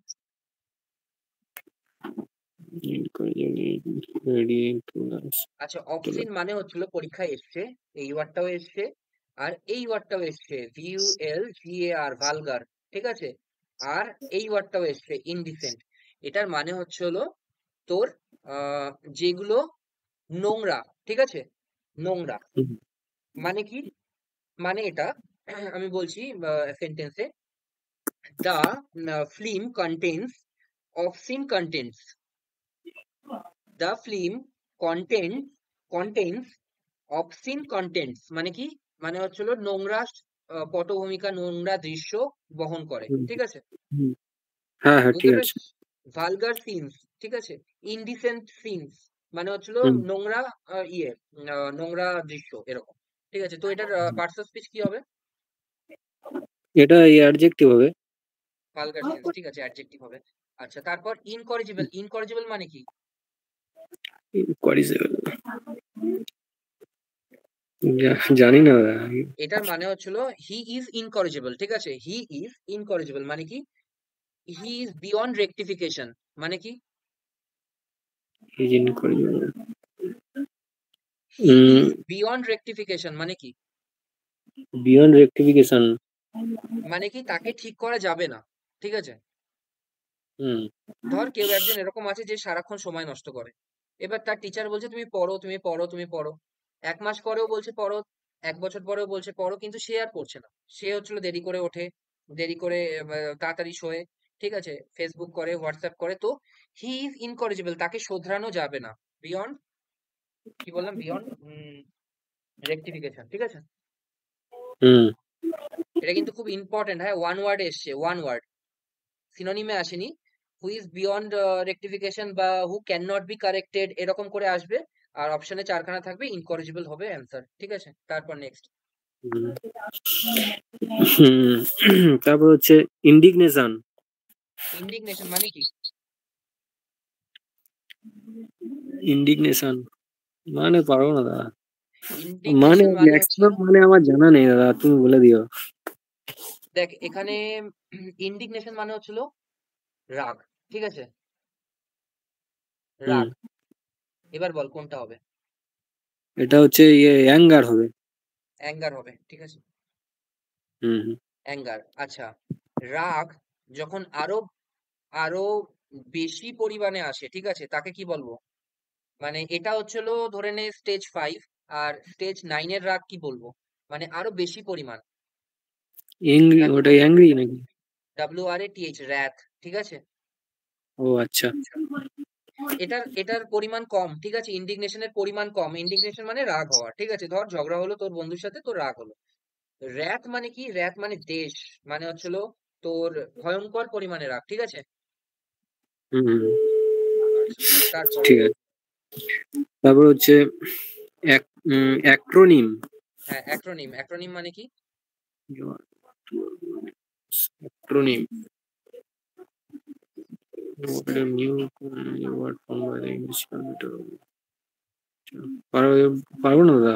আচ্ছা, অবসিন মানে হচ্ছিল, পরীক্ষায় এসছে, এই ওয়ার্ডটাও এসছে আর এই ওয়ার্ডটাও এসছে, VULGAR, ভালগার, ঠিক আছে? আর এই ওয়ার্ডটাও এসছে, ইনডিসেন্ট। এটার মানে হচ্ছে হলো তোর আহ যেগুলো নোংরা, ঠিক আছে? নোংরা মানে কি? মানে এটা আমি বলছি সেন্টেন্সে, the film contains obscene contents. The film contains obscene contents মানে কি? মানে হচ্ছিল নোংরা পটভূমিকা, নোংরা দৃশ্য বহন করে,
হুম।
ঠিক আছে?
হুম। হ্যাঁ, হ্যাঁ,
বুঝতে
ঠিক আছে।
পেরেছিস? ভালগার সিনস, ঠিক আছে? ইনডিসেন্ট সিনস মানে হচ্ছিল
হুম।
নোংরা নোংরা দৃশ্য, এরকম, ঠিক আছে? তো এটার পার্টস অফ স্পিচ কি হবে?
এটা এই অ্যাডজেক্টিভ হবে।
ভালগার সিনস, ঠিক আছে, অ্যাডজেক্টিভ হবে। আচ্ছা, তারপর ইনকরিজিবল। ইনকরিজিবল মানে কি?
করিজেবল, জানি না।
এটার মানে হচ্ছিল হি ইজ ইনকরিজিবল, ঠিক আছে? হি ইজ ইনকরিজিবল মানে কি? হি ইজ বিয়ন্ড রেকটিফিকেশন মানে কি?
করিজেবল।
হি ইজ বিয়ন্ড রেকটিফিকেশন মানে কি?
Beyond rectification.
মানে কি তাকে ঠিক করা যাবে না, ঠিক আছে?
হুম।
ধর কেউ একজন এরকম আছে যে সারাক্ষণ সময় নষ্ট করে। এবার তার টিচার বলছে তুমি পড়ো, তুমি পড়ো, তুমি পড়ো। 1 মাস পরেও বলছে পড়ো, 1 বছর পরেও বলছে পড়ো, কিন্তু সে আর পড়ছে না। সে হচ্ছিল দেরি করে ওঠে, দেরি করে তাড়াতাড়ি শোয়, ঠিক আছে? ফেসবুক করে, হোয়াটসঅ্যাপ করে। তো হি ইজ ইনকরেজিবল, তাকে শোধরানো যাবে না। বিয়ন্ড, কি বললাম? বিয়ন্ড রেকটিফিকেশন, ঠিক আছে?
হুম।
এটা কিন্তু খুব ইম্পর্টেন্ট, হ্যাঁ? ওয়ান ওয়ার্ড এসছে, ওয়ান ওয়ার্ড, সিনোনিমে আসেনি। হু ইজ বিয়ন্ড রেকটিফিকেশন বা who can not B corrected, এরকম করে আসবে। আর অপশনে 4খানা থাকবে, ইনকরেজিবল হবে অ্যান্সার, ঠিক আছে? তারপর নেক্সট।
হুম। তারপর হচ্ছে ইন্ডিগনেশন।
ইন্ডিগনেশন মানে কি?
ইন্ডিগনেশন মানে পারবো না দাদা। মানে
ইন্ডিগনেশন মানে হচ্ছিল,
ম্যাক্সিমাম মানে আমার জানা নেই দাদা, তুমি বলে দিও।
দেখ এখানে ইন্ডিগনেশন মানে হচ্ছিল রাগ, ঠিক আছে?
হুম।
রাগ। এবার বল কোনটা হবে?
এটা হচ্ছে ইয়ে অ্যাঙ্গার হবে।
অ্যাঙ্গার হবে, ঠিক আছে?
হুম। হুম।
অ্যাঙ্গার। আচ্ছা, রাগ যখন আরো আরো বেশি পরিমাণে আসে, ঠিক আছে, তাকে কি বলবো? মানে এটা হচ্ছিল ধরে নে স্টেজ 5, আর স্টেজ 9 এর রাগ কি বলবো? মানে আরো বেশি পরিমাণ।
অ্যাংরি,
তাকে
ওটা
বলবো
অ্যাংরি নাকি?
WRATH, র্যাথ, ঠিক আছে?
ও আচ্ছা।
এটার এটার পরিমাণ কম, ঠিক আছে? ইন্ডিগনেশনের পরিমাণ কম। ইন্ডিগনেশন মানে রাগ হওয়া, ঠিক আছে? ধর ঝগড়া হলো তোর বন্ধুর সাথে, তোর রাগ হলো। র্যাথ মানে কি? র্যাথ মানে দেশ, মানে হচ্ছিল তোর ভয়ঙ্কর পরিমাণে রাগ, ঠিক আছে?
হুম। হুম।
আচ্ছা, তারপর।
ঠিক আছে। তারপর হচ্ছে অ্যাক্রোনিম।
হ্যাঁ, অ্যাক্রোনিম। অ্যাক্রোনিম মানে কি?
Acronym What a new word from by the English computer. পারবো না দাদা।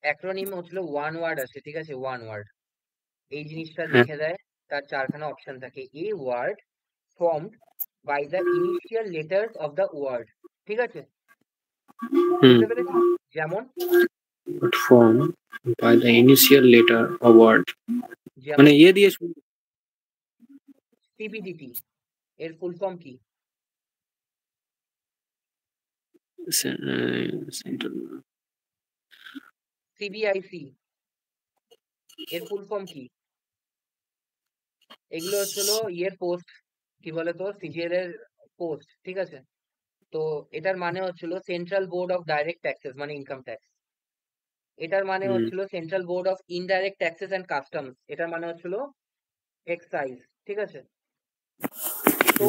অ্যাক্রোনিম হচ্ছিল ওয়ান ওয়ার্ড আছে, ঠিক আছে, ওয়ান ওয়ার্ড। এই জিনিসটা
হ্যাঁ।
লিখে দেয়, তার চারখানা অপশন থাকে। A word formed by the initial letters of the word, ঠিক আছে, বুঝতে পেরেছি? যেমন
Formed by the initial letter of word. মানে
যেমন
ইয়ে দিয়ে শুরু।
সিবিডিটি এর ফুল ফর্ম কি? সিবিআইসি এর ফুল ফর্ম কি? এগুলো হচ্ছিল ইয়ের পোস্ট, কি বলে তো, সিজিএল এর পোস্ট, ঠিক আছে। তো এটার মানে হচ্ছিল central board of direct taxes, মানে ইনকাম ট্যাক্স। এটার মানে হচ্ছিল central board of indirect taxes and customs, এটার মানে হচ্ছিল এক্সাইজ, ঠিক আছে। তো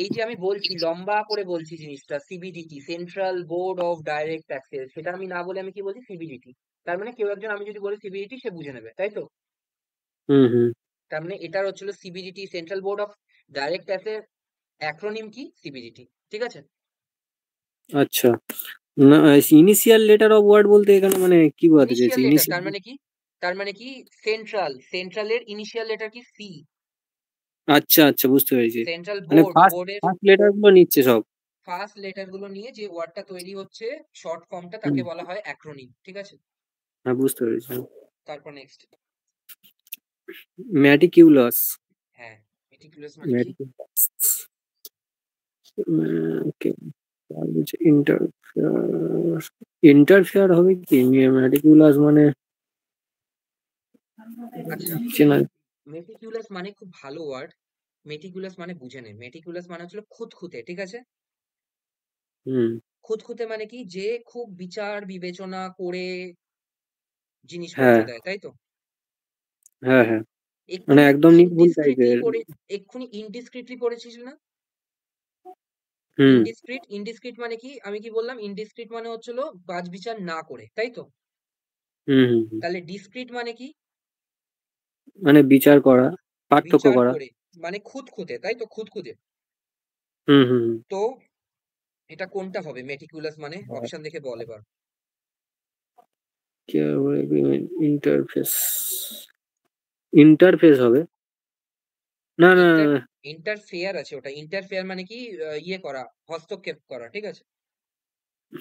এই যে আমি বলছি, লম্বা করে বলছি জিনিসটা, সিবিডিটি, central board of direct taxes, সেটা আমি না বলে আমি কি বলছি, সিবিডিটি। তার মানে কেউ একজন, আমি যদি বলি সিবিডিটি, সে বুঝে নেবে, তাই তো? তার মানে এটার হচ্ছিল সিবিডিটি, সেন্ট্রাল বোর্ড অফ ডাইরেক্ট ট্যাক্সের অ্যাক্রোনিম কি? সিবিডিটি, ঠিক আছে।
আচ্ছা, না ইনিশিয়াল লেটার অফ ওয়ার্ড বলতে এখানে মানে কি বোঝাতে চাইছে?
ইনিশিয়াল লেটার
ইনিশিয়াল,
তার মানে কি সেন্ট্রালের ইনিশিয়াল লেটার কি? সি।
আচ্ছা আচ্ছা, বুঝতে পেরেছি।
সেন্ট্রাল
মানে
বোর্ডের
ফার্স্ট লেটার গুলো নিচ্ছে সব।
ফার্স্ট লেটার গুলো নিয়ে যে ওয়ার্ডটা তৈরি হচ্ছে, শর্ট ফর্মটা, তাকে বলা হয় অ্যাক্রোনিম, ঠিক আছে।
হ্যাঁ, বুঝতে পেরেছি।
তারপর নেক্সট।
ম্যাটিকিউলাস।
হ্যাঁ, মেটিকুলাস মানে কি?
ইন্টারফেয়ার, ইন্টারফেয়ার হবে কি? ম্যাটিকুলাস মানে
আচ্ছা,
চেনা।
মেটিকুলাস মানে খুব ভালো ওয়ার্ড। মেটিকুলাস মানে বুঝে নে, মেটিকুলাস মানে হচ্ছে খুঁতখুঁতে, ঠিক আছে। খুঁতখুঁতে মানে কি? যে খুব বিচার বিবেচনা করে জিনিসপত্র
হ্যাঁ
দেয়, তাই তো?
হ্যাঁ হ্যাঁ, মানে
এক্ষুনি
একদম নির্ভুল
ইনডিসক্রিটলি
টাইপের।
পড়ে, এক্ষুনি ইনডিসক্রিটলি পড়েছিস না?
হুম
ইনডিসক্রিট মানে কি? আমি কি বললাম? ইনডিসক্রিট মানে হচ্ছিল বাছবিচার না করে, তাই তো?
হুম হুম হুম।
তাহলে ডিসক্রিট মানে কি?
মানে বিচার করা, পার্থক্য
বিচার
করা।
করে, মানে খুঁতখুঁতে, তাই তো? খুঁতখুঁতে।
হুম হুম হুম।
তো এটা কোনটা হবে মেটিকুলাস মানে? অপশন দেখে বল এবার।
ইন্টারফেস, ইন্টারফেস হবে। না না
ইন্টার
না,
ইন্টারফেয়ার আছে ওটা। ইন্টারফেয়ার মানে কি? ইয়ে করা, হস্তক্ষেপ করা, ঠিক আছে।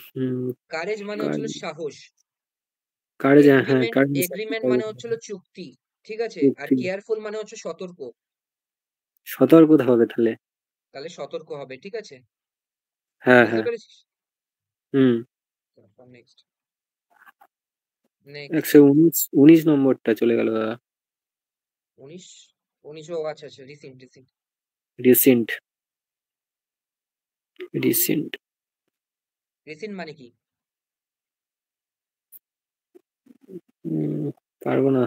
হুম,
কারেজ মানে হচ্ছিল
কার-
সাহস।
কারেজ, হ্যাঁ
এগ্রিমেন্ট
কারেজ।
এগ্রিমেন্ট মানে হচ্ছিল চুক্তি, ঠিক আছে। আর কেয়ারফুল মানে হচ্ছে সতর্ক।
সতর্ক হবে তাহলে।
তাহলে সতর্ক হবে, ঠিক আছে,
হ্যাঁ
বুঝতে
হ্যাঁ।
পেরেছিস?
হুম।
নেক্সট। নেক্সট
119 নম্বরটা চলে গেল দাদা।
19। 19, ও আচ্ছা আচ্ছা, রিসেন্ট।
Recent, recent.
রিসেন্ট মানে কি?
পারবো না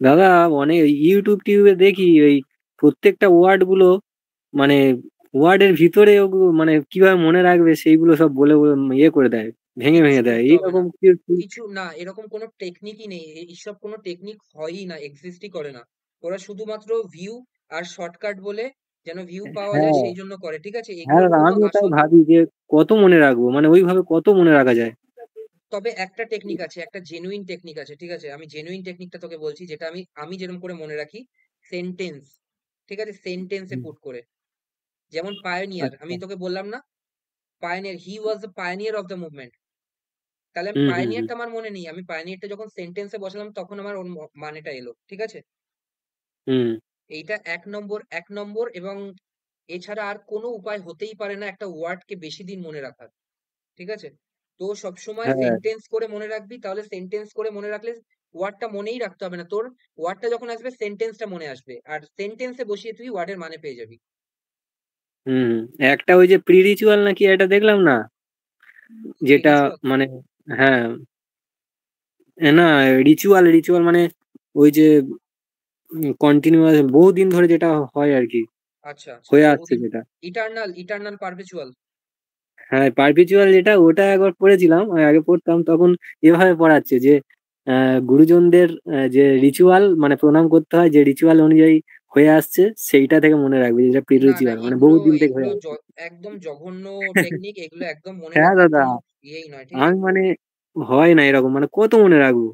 দাদা। অনেক টিউবে দেখি ওই প্রত্যেকটা ওয়ার্ড গুলো, মানে ওয়ার্ডের ভিতরে ওগুলো মানে কিভাবে মনে রাখবে সেইগুলো সব বলে বলে ইয়ে করে দেয়, ভেঙে
কিচ্ছু
ভেঙে দেয়
করতে হবে না,
এইরকম কি?
কিছু না, এরকম কোনো টেকনিকই নেই, এইসব কোনো টেকনিক হয়ই না, এক্সিস্টই করে না। ওরা শুধুমাত্র ভিউ আর শর্টকাট বলে, যেন ভিউ পাওয়া যায়,
হ্যাঁ
সেই জন্য করে, ঠিক আছে।
হ্যাঁ
এগুলোর
দাদা,
কোনো
আমি ওটাই
আসল,
ভাবি যে কত মনে রাখবো, মানে ওইভাবে কত মনে রাখা যায়।
তবে একটা টেকনিক আছে, একটা জেনুইন টেকনিক আছে, ঠিক আছে। আমি জেনুইন টেকনিকটা তোকে বলছি, যেটা আমি আমি যেরকম করে মনে রাখি। সেন্টেন্স, ঠিক আছে, সেন্টেন্সে পুট করে। যেমন পায়োনিয়ার, আমি
আচ্ছা।
তোকে বললাম না, pioneer, he was the pioneer of the movement. তাহলে আমি
হুম হুম হুম
পায়োনিয়ারটা আমার মনে নেই, আমি পায়োনিয়ারটা যখন সেন্টেন্সে বসালাম, তখন আমার ওর মানেটা এলো, ঠিক আছে।
হুম।
এইটা এক নম্বর, এবং এছাড়া আর কোনো উপায় হতেই পারে না একটা ওয়ার্ডকে বেশি দিন মনে রাখার, ঠিক আছে। তো সবসময়
হ্যাঁ।
সেন্টেন্স করে মনে রাখবি, তাহলে সেন্টেন্স করে মনে রাখলে ওয়ার্ডটা মনেই রাখতে হবে না তোর। ওয়ার্ডটা যখন আসবে, সেন্টেন্সটা মনে আসবে, আর সেন্টেন্সে বসিয়ে তুই ওয়ার্ডের মানে পেয়ে যাবি।
হুম হুম। একটা ওই যে প্রি রিচুয়াল নাকি এটা দেখলাম না, যেটা
স্পিরিচুয়াল।
মানে, হ্যাঁ না, রিচুয়াল রিচুয়াল মানে ওই যে কন্টিনিউয়াস বহুদিন ধরে যেটা হয় আর কি,
আচ্ছা আচ্ছা,
হয়ে আসছে
বহুদিন।
যেটা।
Eternal perpetual.
হ্যাঁ, পারপিচুয়াল যেটা, ওটা একবার পড়েছিলাম, আগে পড়তাম তখন। এভাবে পড়াচ্ছে যে গুরুজনদের যে রিচুয়াল মানে প্রণাম করতে হয়, যে রিচুয়াল অনুযায়ী হয়ে আসছে সেইটা থেকে মনে রাখবে, যেটা
না
প্রিরুচিকর মানে বহুদিন থেকে হয়ে আসছে।
একদম জঘন্য টেকনিক, এগুলো একদম মনে
হ্যাঁ
রাখার
দাদা,
কোনো ইয়েই নয়, ঠিক আছে?
আমি মানে হয় না এরকম, মানে কত মনে রাখবো।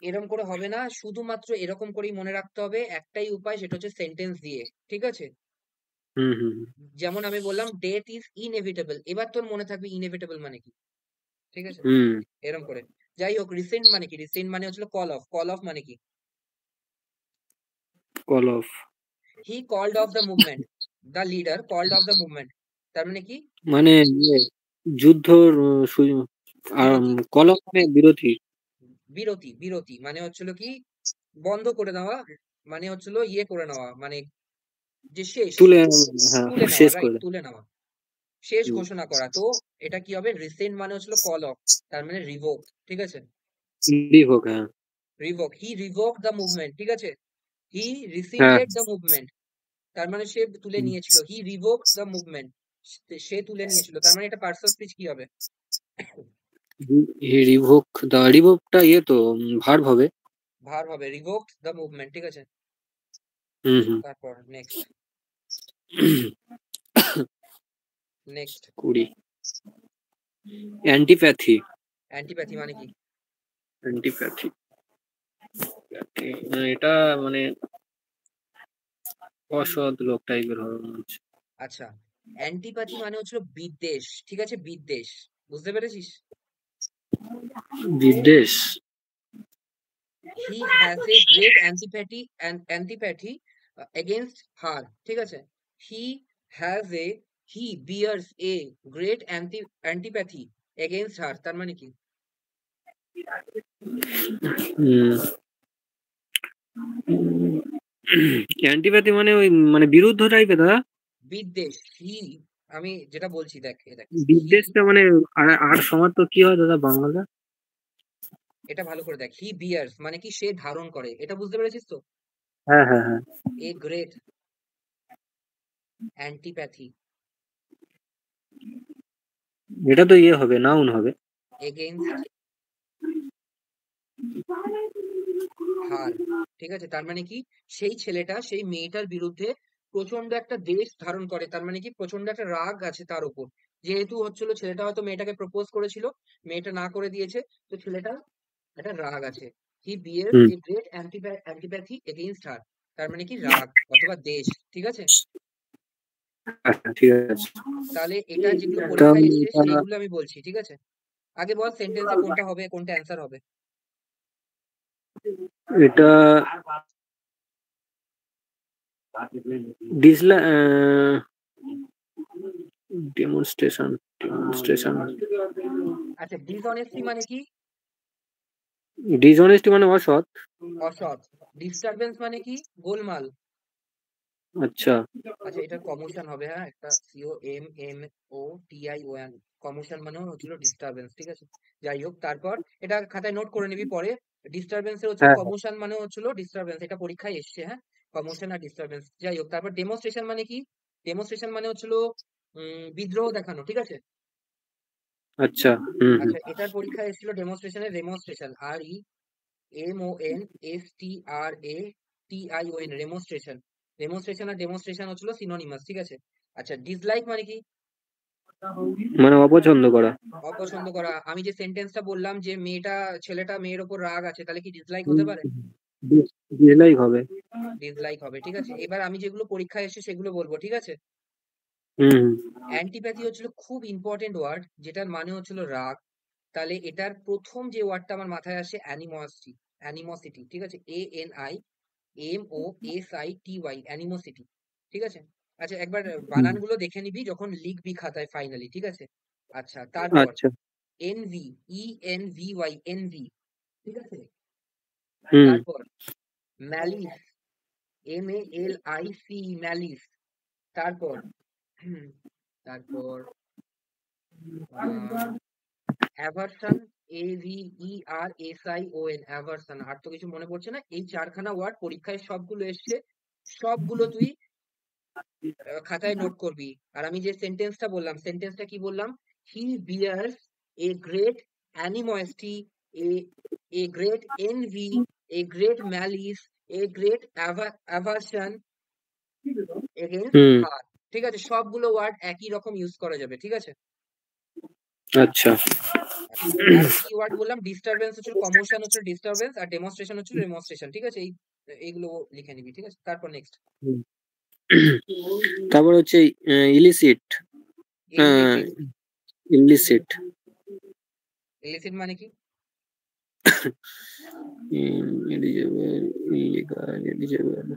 এরকম করে হবে না, শুধুমাত্র এরকম করেই মনে রাখতে হবে। একটাই উপায়, সেটা হচ্ছে সেন্টেন্স দিয়ে, ঠিক আছে?
হুম হুম
যেমন আমি বললাম ডেথ ইজ ইনএভিটেবল, এবার তোর মনে থাকবে ইনএভিটেবল মানে কি, ঠিক আছে?
হুম।
এরকম করে। যাই হোক, রিসেন্ট মানে কি? রিসেন্ট মানে হচ্ছিল কল অফ। কল অফ মানে কি?
Call off
he called off the movement, the leader called off the movement, তার মানে কি?
মানে ইয়ে, যুদ্ধর
বিরতি।
কল অফ মানে বিরতি।
বিরতি মানে হচ্ছিল কি বন্ধ করে দেওয়া, মানে হচ্ছিল ইয়ে করে নেওয়া, মানে যে শেষ।
তুলে, হ্যাঁ
তুলে নেওয়া,
শেষ
রাইট,
করে দেয়।
তুলে নেওয়া, শেষ
হুম।
ঘোষণা করা। তো এটা কি হবে? রিসেন্ট মানে হচ্ছিল কল অফ, তার মানে রিভোক, ঠিক আছে?
রিভোক, হ্যাঁ।
Revoke, he revoke the movement, ঠিক আছে? হি
হ্যাঁ।
রিসিন্ডেড দ্য মুভমেন্ট, তার মানে সে তুলে নিয়েছিল। হি রিভোক দ্য মুভমেন্ট, সে তুলে নিয়েছিল, তার মানে এটা পার্সন স্পিচ কি হবে?
রিভোক, দা রিভোকটা ইয়ে তো ভার্ব হবে।
ভার্ব হবে, রিভোকড দ্য মুভমেন্ট, ঠিক আছে?
হুম হুম।
তারপর নেক্সট। নেক্সট।
20, অ্যান্টিপ্যাথি।
অ্যান্টিপ্যাথি মানে কি?
অ্যান্টিপ্যাথি এটা মানে অসৎ লোক টাইপের হবে মনে হচ্ছে।
আচ্ছা, অ্যান্টিপ্যাথি মানে হচ্ছিল বিদ্বেষ, ঠিক আছে? বিদ্বেষ, বুঝতে পেরেছিস?
বিদ্বেষ।
He has a great antipathy against her, ঠিক আছে? He has a, he bears a great antipathy against her, তার মানে কি?
অ্যান্টিপ্যাথি মানে ওই মানে বিরুদ্ধ টাইপের দাদা।
বিদ্বেষ, হি, আমি যেটা বলছি দেখ, এ দেখ, হি,
বিদ্বেষটা মানে আর আর সমার্থক কি হয় দাদা বাংলাটা?
এটা ভালো করে দেখ, হি বিয়ার্স মানে কি সে ধারণ করে, এটা বুঝতে পেরেছিস তো?
হ্যাঁ হ্যাঁ হ্যাঁ।
এ গ্রেট অ্যান্টিপ্যাথি
এটা তো ইয়ে হবে, নাউন হবে।
এগেইনস্ট হার, ঠিক আছে? তার মানে কি সেই ছেলেটা সেই মেয়েটার বিরুদ্ধে প্রচন্ড একটা দেশ ধারণ করে, তার মানে কি প্রচন্ড একটা রাগ আছে তার উপর। যেহেতু হচ্ছিল ছেলেটা হয়তো মেয়েটাকে প্রপোজ করেছিল, মেয়েটা না করে দিয়েছে, তো ছেলেটা একটা রাগ আছে। হি বিয়ার্স
হুম।
এ গ্রেট অ্যান্টিপ্যাথি এগেইনস্ট হার, তার মানে কি রাগ অথবা দেশ, ঠিক আছে?
হ্যাঁ, ঠিক আছে।
তাহলে এটা যেগুলো
তা
পরীক্ষায় এসে
তা-
সেইগুলো আমি বলছি, ঠিক আছে? আগে বল সেন্টেন্সে কোনটা হবে, কোনটা অ্যান্সার হবে?
এটা ডিসলা ডেমনস্ট্রেশন, ডেমনস্ট্রেশন।
আচ্ছা, ডিসঅনেস্টি মানে কি?
ডিসঅনেস্টি মানে অসৎ।
অসৎ। ডিস্টারবেন্স মানে কি? গোলমাল।
আচ্ছা।
আচ্ছা, এটার কমোশন হবে, হ্যাঁ, একটা COMMOTION, কমোশন মানে হচ্ছিল ডিস্টারবেন্স, ঠিক আছে? যাই হোক, তারপর এটা খাতায় নোট করে নিবি পরে। ডিস্টারবেন্সের হচ্ছিল
হ্যাঁ হ্যাঁ।
কমোশন মানে হচ্ছিল ডিস্টারবেন্স, এটা পরীক্ষায় এসছে, হ্যাঁ? কমোশন আর ডিস্টারবেন্স। যাই হোক, তারপর ডেমনস্ট্রেশন মানে কি? ডেমনস্ট্রেশন মানে হচ্ছিল বিদ্রোহ দেখানো, ঠিক আছে?
আচ্ছা। হুম হুম।
আচ্ছা, এটার পরীক্ষায় এসেছিল ডেমনস্ট্রেশনের রেমনস্ট্রেশন, REMONSTRATION, রেমনস্ট্রেশন। রেমনস্ট্রেশন আর ডেমনস্ট্রেশন হচ্ছিল সিনোনিমাস, ঠিক আছে? আচ্ছা, ডিসলাইক মানে কি?
মানে অপছন্দ করা।
অপছন্দ করা। আমি যে সেন্টেন্সটা বললাম যে ছেলেটা মেয়ের ওপর রাগ আছে, তাহলে কি ডিসলাইক হতে পারে?
ডিসলাইক হবে।
ডিসলাইক হবে, ঠিক আছে? এবার আমি যেগুলো পরীক্ষায় এসে সেগুলো বলবো, ঠিক আছে?
হুম হুম।
অ্যান্টিপ্যাথি হচ্ছিল খুব ইম্পর্টেন্ট ওয়ার্ড, যেটার মানে হচ্ছিল রাগ। তাহলে এটার প্রথম যে ওয়ার্ডটা আমার মাথায় আসে অ্যানিমসিটি, অ্যানিমসিটি, ঠিক আছে? ANIMOSITY, অ্যানিমোসিটি, ঠিক আছে? আচ্ছা, একবার
হুম।
বানানগুলো দেখে নিবি যখন লিখবি খাতায় ফাইনালি, ঠিক আছে? আচ্ছা, তারপর
আচ্ছা।
এনভি, ENVY, এনভি, ঠিক আছে?
হুম।
তারপর ম্যালিস, MALIC, ম্যালিস। তারপর হুম, তারপর অ্যাভারশন, AVERSION, অ্যাভারশন। আর তো কিছু মনে পড়ছে না। এই চারখানা ওয়ার্ড পরীক্ষায় সবগুলো এসছে, সবগুলো তুই খাতায় নোট করবি। আর আমি যে সেন্টেন্সটা বললাম, সেন্টেন্সটা কি বললাম? He bears a great animosity, a great envy, a great malice a great aversion against
hmm.
Her. ঠিক আছে, সবগুলো ওয়ার্ড একই রকম ইউজ করা যাবে, ঠিক আছে।
আচ্ছা।
আচ্ছা, আর কি ওয়ার্ড বললাম? ডিস্টারবেন্স হচ্ছে কমোশন, হচ্ছে ডিস্টারবেন্স, আর ডেমনস্ট্রেশন হচ্ছে ডেমনস্ট্রেশন, ঠিক আছে। এইগুলো লিখে নিবি, ঠিক আছে। তারপর নেক্সট
হুম। তারপর হচ্ছে ইলিসিট।
ইললিসিট।
ইলিসিট।
ইলিসিট মানে কি?
Eligible, illegal, eligible.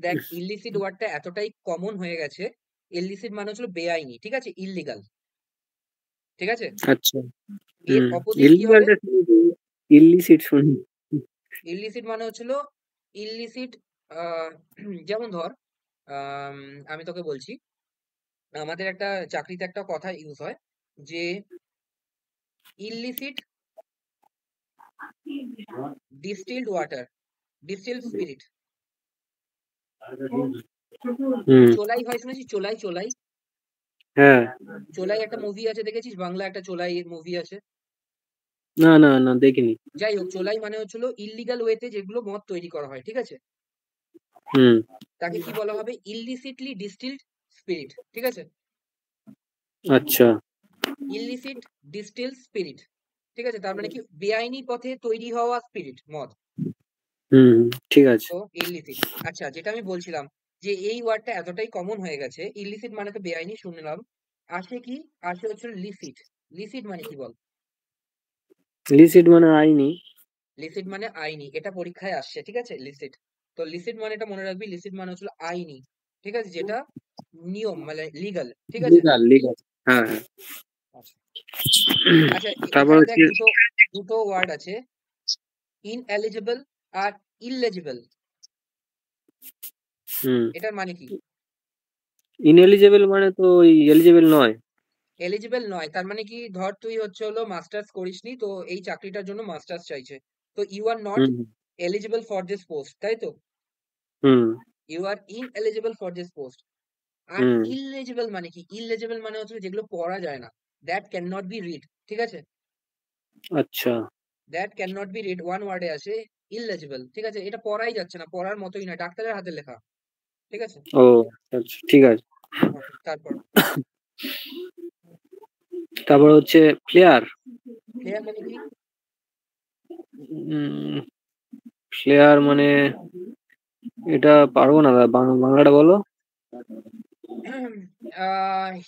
দেখ, ইললিসিট ওয়ার্ডটা এতটাই কমন হয়ে গেছে, ইললিসিট মানে হচ্ছে বেআইনি, ঠিক আছে, ইললিগাল, ঠিক আছে।
আচ্ছা।
এর
হুম।
অপোজিট কি হবে?
ইললিগালটা শুনেছি, ইলিসিট শুনি।
ইললিসিট মানে হচ্ছিল ইললিসিট, যেমন ধর, আম, আমি তোকে বলছি, আমাদের একটা চাকরিতে একটা কথা ইউজ হয় যে ইললিসিট ডিস্টিলড ওয়াটার, ডিস্টিলড স্পিরিট।
হুম।
চোলাই হয় শুনেছিস? চোলাই, চোলাই,
হ্যাঁ।
চোলাই একটা মুভি আছে, দেখেছিস? বাংলা একটা চোলাই মুভি আছে।
না না না, দেখিনি।
যাই হোক, চোলাই মানে হচ্ছিল ইললিগাল ওয়েতে যেগুলো মদ তৈরি করা হয়, ঠিক আছে,
হুম।
তাকে কি বলা হবে? ইললিসিটলি ডিস্টিলড স্পিরিট, ঠিক আছে।
আচ্ছা।
ইললিসিট ডিস্টিলড স্পিরিট, ঠিক আছে, তার মানে কি বেআইনি পথে তৈরি হওয়া স্পিরিট, মদ,
হুম, ঠিক আছে।
তো ইললিসিট। আচ্ছা, যেটা আমি বলছিলাম যে এই ওয়ার্ডটা এতটাই কমন হয়ে গেছে, ইললিসিট মানে তো বেআইনি শুনলাম, আসে কি? আসে হচ্ছে লিসিট। লিসিট মানে কি বল?
লিসিট মানে আইনি।
লিসিট মানে আইনি, এটা পরীক্ষায় আসছে, ঠিক আছে, লিসিট। তো লিসিট মানে এটা মনে রাখবি, লিসিট মানে হচ্ছে আইনি, ঠিক আছে, যেটা নিয়ম মানে লিগাল, ঠিক আছে।
Legal, legal. হ্যাঁ হ্যাঁ।
আচ্ছা, আচ্ছা,
তারপর
এখানে দেখ
হচ্ছে
দুটো দুটো ওয়ার্ড আছে, ইনএলিজিবল আর ইললেজিবল।
হুম,
এটার মানে কি?
ইনএলিজেবল মানে তো ওই এলিজেবল নয়।
এলিজিবল নয় তার মানে কি? ধর তুই হচ্ছে হলো মাস্টার্স করিসনি, তো এই চাকরিটার জন্য মাস্টার্স চাইছে, তো you are not
hmm
eligible for this post, তাই তো?
Hmm
you are ineligible for this post. আর
হুম।
ইললেজিবল মানে কি? ইললেজিবল মানে হচ্ছে যেগুলো পড়া যায় না, that can not be read, ঠিক আছে।
আচ্ছা।
That can not be read one ওয়ার্ডে আসে ইললেজিবল, ঠিক আছে, এটা পড়াই যাচ্ছে না, পড়ার মতোই না, ডাক্তারের হাতে লেখা, ঠিক আছে।
ও আচ্ছা, ঠিক আছে।
Okay, তারপর
তারপর হচ্ছে ফ্লেয়ার।
ফ্লেয়ার মানে কি?
ফ্লেয়ার মানে এটা পারবো না দাদা, বাংলাটা বলো।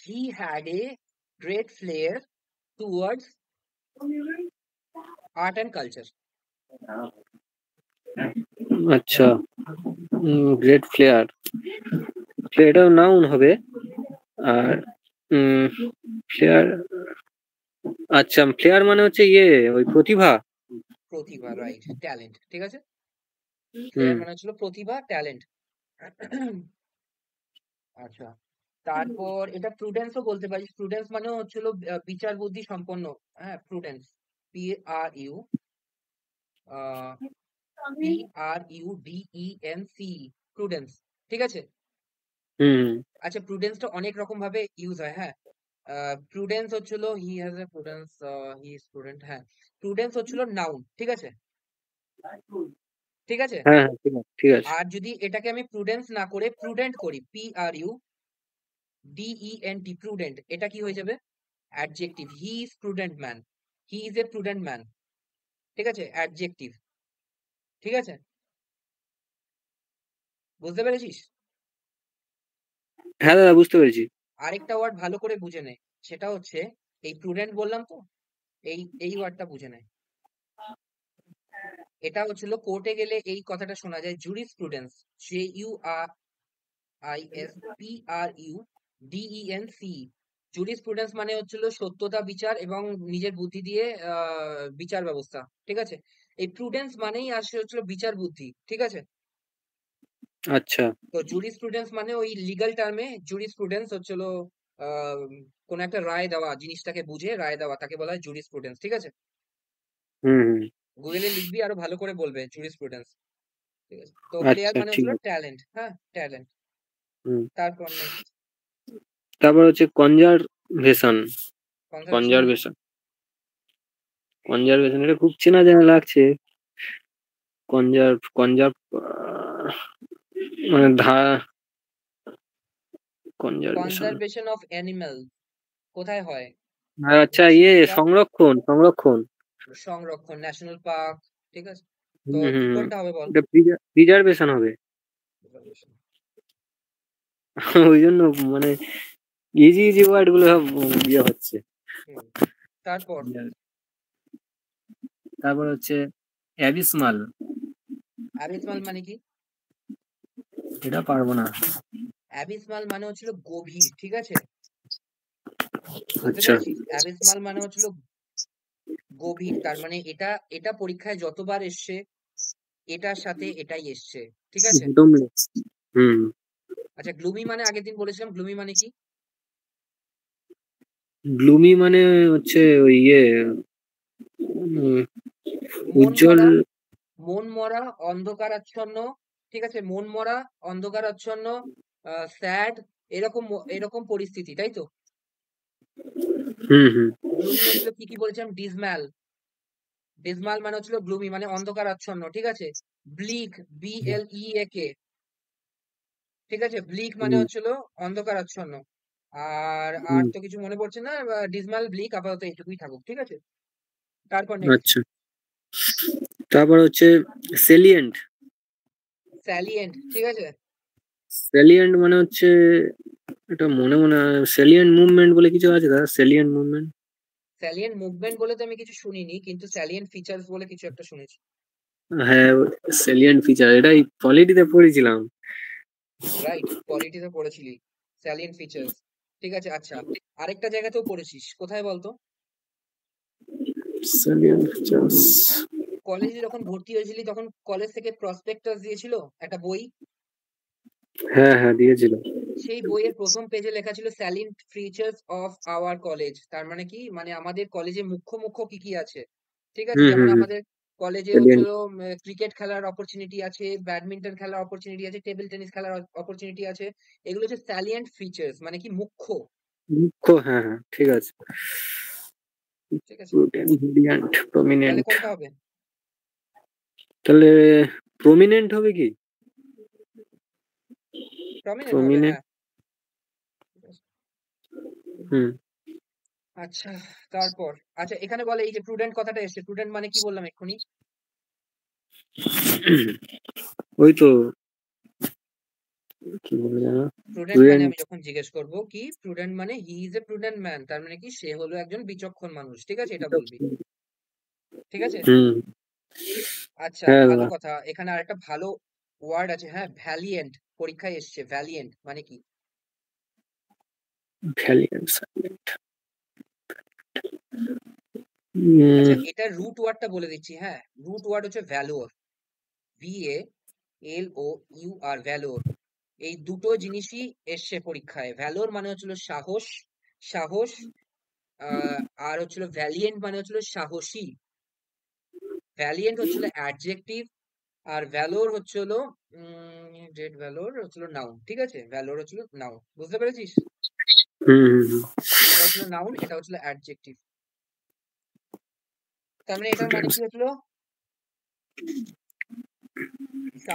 He had a great flair towards art and culture.
আচ্ছা। গ্রেট ফ্লেয়ার, এটা নাউন হবে। আর ফ্লেয়ার, আচ্ছা, ফ্লেয়ার মানে হচ্ছে ইয়ে, ওই প্রতিভা।
প্রতিভা, রাইট, ট্যালেন্ট, ঠিক আছে।
হুম
ফ্লেয়ার মানে হচ্ছিল প্রতিভা, ট্যালেন্ট। আচ্ছা, তারপর এটা প্রুডেন্সও বলতে পারিস। প্রুডেন্স মানে হচ্ছিল বিচার বুদ্ধি সম্পন্ন, হ্যাঁ, prudence, P R U PRUDENC, prudence, ঠিক আছে।
হুম
আচ্ছা, প্রুডেন্সটা অনেক রকম ভাবে ইউজ হয়, হ্যাঁ। প্রুডেন্স হচ্ছিল হি has A prudence, he is prudent, হ্যাঁ। প্রুডেন্স হচ্ছিল নাউন, ঠিক আছে, ঠিক আছে।
হ্যাঁ হ্যাঁ, ঠিক আছে ঠিক আছে।
আর যদি এটাকে আমি প্রুডেন্স না করে প্রুডেন্ট করি, PRUDENT, প্রুডেন্ট, এটা কি হয়ে যাবে? Adjective. He is prudent man, he is a prudent man, ঠিক আছে, অ্যাডজেক্টিভ, ঠিক আছে। বুঝতে পেরেছিস?
হ্যাঁ দাদা, বুঝতে পেরেছি।
আরেকটা ওয়ার্ড ভালো করে বুঝে নে, সেটা হচ্ছে এই প্রুডেন্ট বললাম তো, এই ওয়ার্ডটা বুঝে নে। এটা হচ্ছিল কোর্টে গেলে এই কথাটা শোনা যায়, জুরিসপ্রুডেন্স, JURISPRUDENC। জুরিসপ্রুডেন্স মানে হচ্ছিল সত্যতা বিচার এবং নিজের বুদ্ধি দিয়ে বিচার ব্যবস্থা, ঠিক আছে। এই প্রুডেন্স মানেই আসে হচ্ছিল বিচার বুদ্ধি, ঠিক আছে।
আচ্ছা।
তো জুরিসপ্রুডেন্স মানে ওই লিগ্যাল টার্মে জুরিসপ্রুডেন্স হচ্ছিল আহ কোন একটা রায় দেওয়া, জিনিসটাকে বুঝে রায় দেওয়া, তাকে বলা হয় জুরিসপ্রুডেন্স, ঠিক আছে।
হুম হুম।
গুগলে লিখবি, আরো ভালো করে বলবে জুরিসপ্রুডেন্স, ঠিক আছে। তো ফ্লেয়ার
আচ্ছা,
মানে
ঠিক
হচ্ছিল
আছে।
ট্যালেন্ট, হ্যাঁ, ট্যালেন্ট।
হুম।
তারপর নেক্সট,
তারপর হচ্ছে কনজারভেশন।
কনজারভেশন মানে কি?
কনজারভেশন, কনজারভেশন এটা খুব চেনা চেনা লাগছে। কনজার্ভ মানে কনজারভেশন।
কনজারভেশন অফ অ্যানিমাল কোথায় হয়?
আচ্ছা,
ন্যাশনাল পার্ক,
সংরক্ষণ।
সংরক্ষণ, ন্যাশনাল পার্ক। ঠিক আছে, তো
হুম
কি
হুম
কোনটা হবে বল?
এটা প্রিজার্ভেশন হবে। ওই জন্য মানে ইজি ইজি ওয়ার্ড গুলো সব ইয়ে হচ্ছে।
হুম, তারপর
তারপর হচ্ছে অ্যাবিসমাল।
অ্যাবিসমাল মানে কি?
এটা পারবো না।
অ্যাবিসমাল মানে হচ্ছিল গভীর, ঠিক আছে? বুঝতে
আচ্ছা।
পেরেছিস? অ্যাবিসমাল মানে হচ্ছিল গভীর, তার মানে এটা এটা পরীক্ষায় যতবার এসছে এটার সাথে এটাই এসছে, ঠিক আছে?
ডোমলেস। হুম।
আচ্ছা, গ্লুমি মানে আগের দিন বলেছিলাম, গ্লুমি মানে কি?
গ্লুমি মানে হচ্ছে ওই ইয়ে উম,
মন
উজ্জ্বল।
মরা, মন মরা, অন্ধকারাচ্ছন্ন, ঠিক আছে? মন মরা, অন্ধকারাচ্ছন্ন, স্যাড, এরকম এরকম পরিস্থিতি, তাই তো?
হুম হুম
গ্লুমি হচ্ছিল কি কি বলেছিলাম? ডিসম্যাল, ডিসমাল মানে হচ্ছিল গ্লুমি মানে অন্ধকার আচ্ছন্ন, ঠিক আছে? ব্লিক, BLEAK, ঠিক আছে? ব্লিক মানে
হুম
হচ্ছিল অন্ধকার আচ্ছন্ন। আর আর
হুম।
তো কিছু মনে পড়ছে না। ডিসমাল, ব্লিক, আপাতত এইটুকুই থাকুক, ঠিক আছে? তারপর নেক্সট।
আচ্ছা, তারপর হচ্ছে সেলিয়েন্ট।
স্যালিয়েন্ট, ঠিক আছে?
সেলিয়েন্ট মানে হচ্ছে এটা মনে সেলিয়েন্ট মুভমেন্ট বলে কিছু আছে দাদা, সেলিয়েন্ট মুভমেন্ট।
স্যালিয়েন্ট মুভমেন্ট বলে তো আমি কিছু শুনিনি, কিন্তু স্যালিয়েন্ট ফিচার্স বলে কিছু একটা শুনেছি।
হ্যাঁ, সেলিয়েন্ট ফিচার এটাই পলিটিতে পড়েছিলাম।
রাইট, পলিটিতে পড়েছিলি স্যালিয়েন্ট ফিচার্স, ঠিক আছে? আচ্ছা, আরেকটা জায়গাতেও পড়েছিস, কোথায় বলতো?
সেলিয়েন্ট ফিচার্স।
কলেজে যখন ভর্তি হয়েছিলি তখন কলেজ থেকে প্রসপেক্টাস দিয়েছিল, একটা বই।
হ্যাঁ হ্যাঁ দিয়েছিল।
সেই বইয়ের প্রথম পেজে লেখা ছিল salient features of our college. তার মানে কি? মানে আমাদের কলেজে মুখ্য মুখ্য কি কি আছে, ঠিক আছে?
হুম
যেমন
হুম হুম।
আমাদের কলেজে
সেলিয়েন্ট।
হচ্ছিল ক্রিকেট খেলার অপরচুনিটি আছে, ব্যাডমিন্টন খেলার অপরচুনিটি আছে, টেবিল টেনিস খেলার অপরচুনিটি আছে। এগুলো হচ্ছে স্যালিয়েন্ট ফিচার্স, মানে কি? মুখ্য,
মুখ্য, হ্যাঁ হ্যাঁ ঠিক আছে।
ঠিক আছে?
ব্রিলিয়ান্ট,
তাহলে
প্রমিনেন্ট।
কোনটা হবে?
তাহলে প্রমিনেন্ট হবে কি?
প্রমিনেন্ট হবে,
প্রমিনেন্ট।
হ্যাঁ। ঠিক আছে।
হুম।
আচ্ছা, তারপর আচ্ছা এখানে বলে এই যে প্রুডেন্ট কথাটা এসেছে, প্রুডেন্ট মানে কি বললাম এক্ষুনি?
ওই তো কি বলে জানো,
প্রুডেন্ট মানে
স্টুডেন্ট।
আমি যখন জিজ্ঞেস করব কি প্রুডেন্ট মানে, he is a prudent man, তার মানে কি সে হলো একজন বিচক্ষণ মানুষ, ঠিক আছে? এটা বলবি, ঠিক আছে?
হুম।
আচ্ছা,
হ্যাঁ
ভালো
দাদা।
কথা, এখানে আরেকটা ভালো ওয়ার্ড আছে, হ্যাঁ, ভ্যালিয়েন্ট, পরীক্ষায় এসছে। ভ্যালিয়েন্ট মানে কি?
ভ্যালিয়েন্ট।
আচ্ছা, এটার রুট ওয়ার্ডটা বলে দিচ্ছি, হ্যাঁ। রুট ওয়ার্ড হচ্ছে ভ্যালোর, VALOUR, ভ্যালোর। এই দুটো জিনিসই এসছে পরীক্ষায়। ভ্যালোর মানে হচ্ছিল সাহস, সাহস, আর হচ্ছিল ভ্যালিয়েন্ট মানে হচ্ছিল সাহসী। ভ্যালিয়েন্ট হচ্ছিল অ্যাডজেক্টিভ, আর ভ্যালোর হচ্ছে হলো ডেড ভ্যালোর হচ্ছিল নাউন, ঠিক আছে? ভ্যালোর হচ্ছিল নাউন, বুঝতে পেরেছিস?
হুম হুম হুম।
এটা হচ্ছিল নাউন, এটা হচ্ছিল অ্যাডজেক্টিভ। তার মানে এটার মানে কি হচ্ছিল?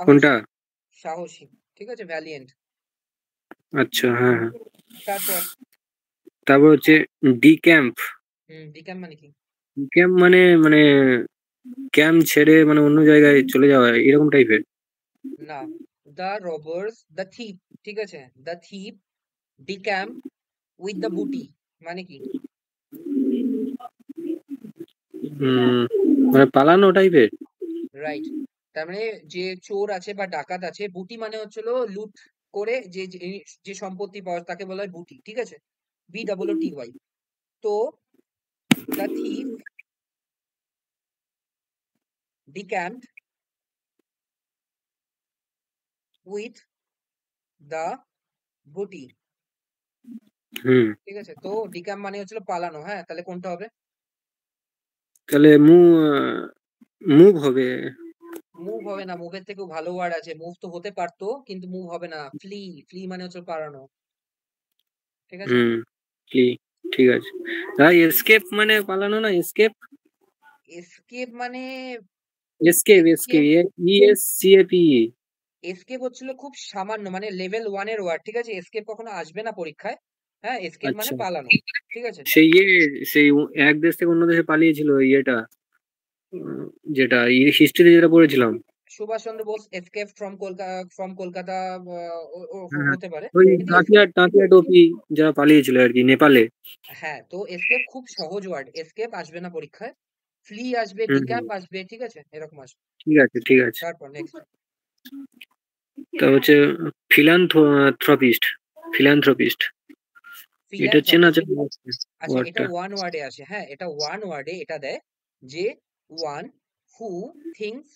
কোনটা?
সাহসী, সাহসী, ঠিক আছে? ভ্যালিয়েন্ট।
আচ্ছা, হ্যাঁ হ্যাঁ।
তারপর
তারপর হচ্ছে ডি ক্যাম্প।
ডিক্যাম মানে কি?
ডি ক্যাম্প মানে মানে ক্যাম্প ছেড়ে মানে অন্য জায়গায় চলে যাওয়া এরকম টাইপের।
না, দ্য রবার্স, দ্য থিপ, ঠিক আছে? দ্য থিপ ডিক্যাম উইথ দ্য বুটি মানে কি?
হুম, মানে পালানো টাইপের।
রাইট, তার মানে যে চোর আছে বা ডাকাত আছে, বুটি মানে হচ্ছিল লুট করে যে যে সম্পত্তি পাওয়া তাকে বলা হয় বুটি, ঠিক আছে? BOOTY। তো the thief decamped with the booty,
হুম।
ঠিক আছে? তো ডিক্যাম্প মানে হচ্ছিল পালানো, হ্যাঁ। তাহলে কোনটা হবে?
তাহলে মুভ হবে।
মুভ হবে না, মুভের থেকেও ভালো ওয়ার্ড আছে। মুভ তো হতে পারতো কিন্তু মুভ হবে না। ফ্লি, ফ্লি মানে হচ্ছে পালানো, ঠিক আছে?
হুম। কি? ঠিক আছে। এসকেপ মানে পালানো না, এসকেপ।
এসকেপ মানে
escape
escape,
escape ESCAPE।
Escape হচ্ছিল খুব সামান্য, মানে লেভেল 1 এর ওয়ার্ড, ঠিক আছে? এসকেপ কখনো আসবে না পরীক্ষায়। হ্যাঁ, এসকেপ মানে
আচ্ছা,
পালানো, ঠিক আছে?
সেই সেই এক দেশ থেকে অন্য দেশে পালিয়েছিল ইয়েটা, উম, যেটা হিস্ট্রিতে যেটা পড়েছিলাম।
সুভাষ চন্দ্র বোস এসকেপ ফ্রম কলকাতা,
হ্যাঁ,
হতে পারে,
ওই
কিন্তু
তাঁতিয়া তাঁতিয়া টোপি যারা পালিয়েছিল আর কি নেপালে।
হ্যাঁ, তো এসকেপ খুব সহজ ওয়ার্ড, এসকেপ আসবে না পরীক্ষায়। ফ্লি আসবে,
হুম হুম,
ডিক্যাপ আসবে, ঠিক আছে, এরকম আসবে।
ঠিক আছে ঠিক আছে।
তারপর নেক্সট।
তা হচ্ছে ফিলান্থ্রপিস্ট, ফিলান্থ্রপিস্ট এটা চেনা
ফিলান্থ্রপিস্ট,
চেনা
আচ্ছা এটা
ওয়ার্ডটা।
ওয়ান ওয়ার্ডে আসে, হ্যাঁ এটা ওয়ান ওয়ার্ডে এটা দেয়, যে one who thinks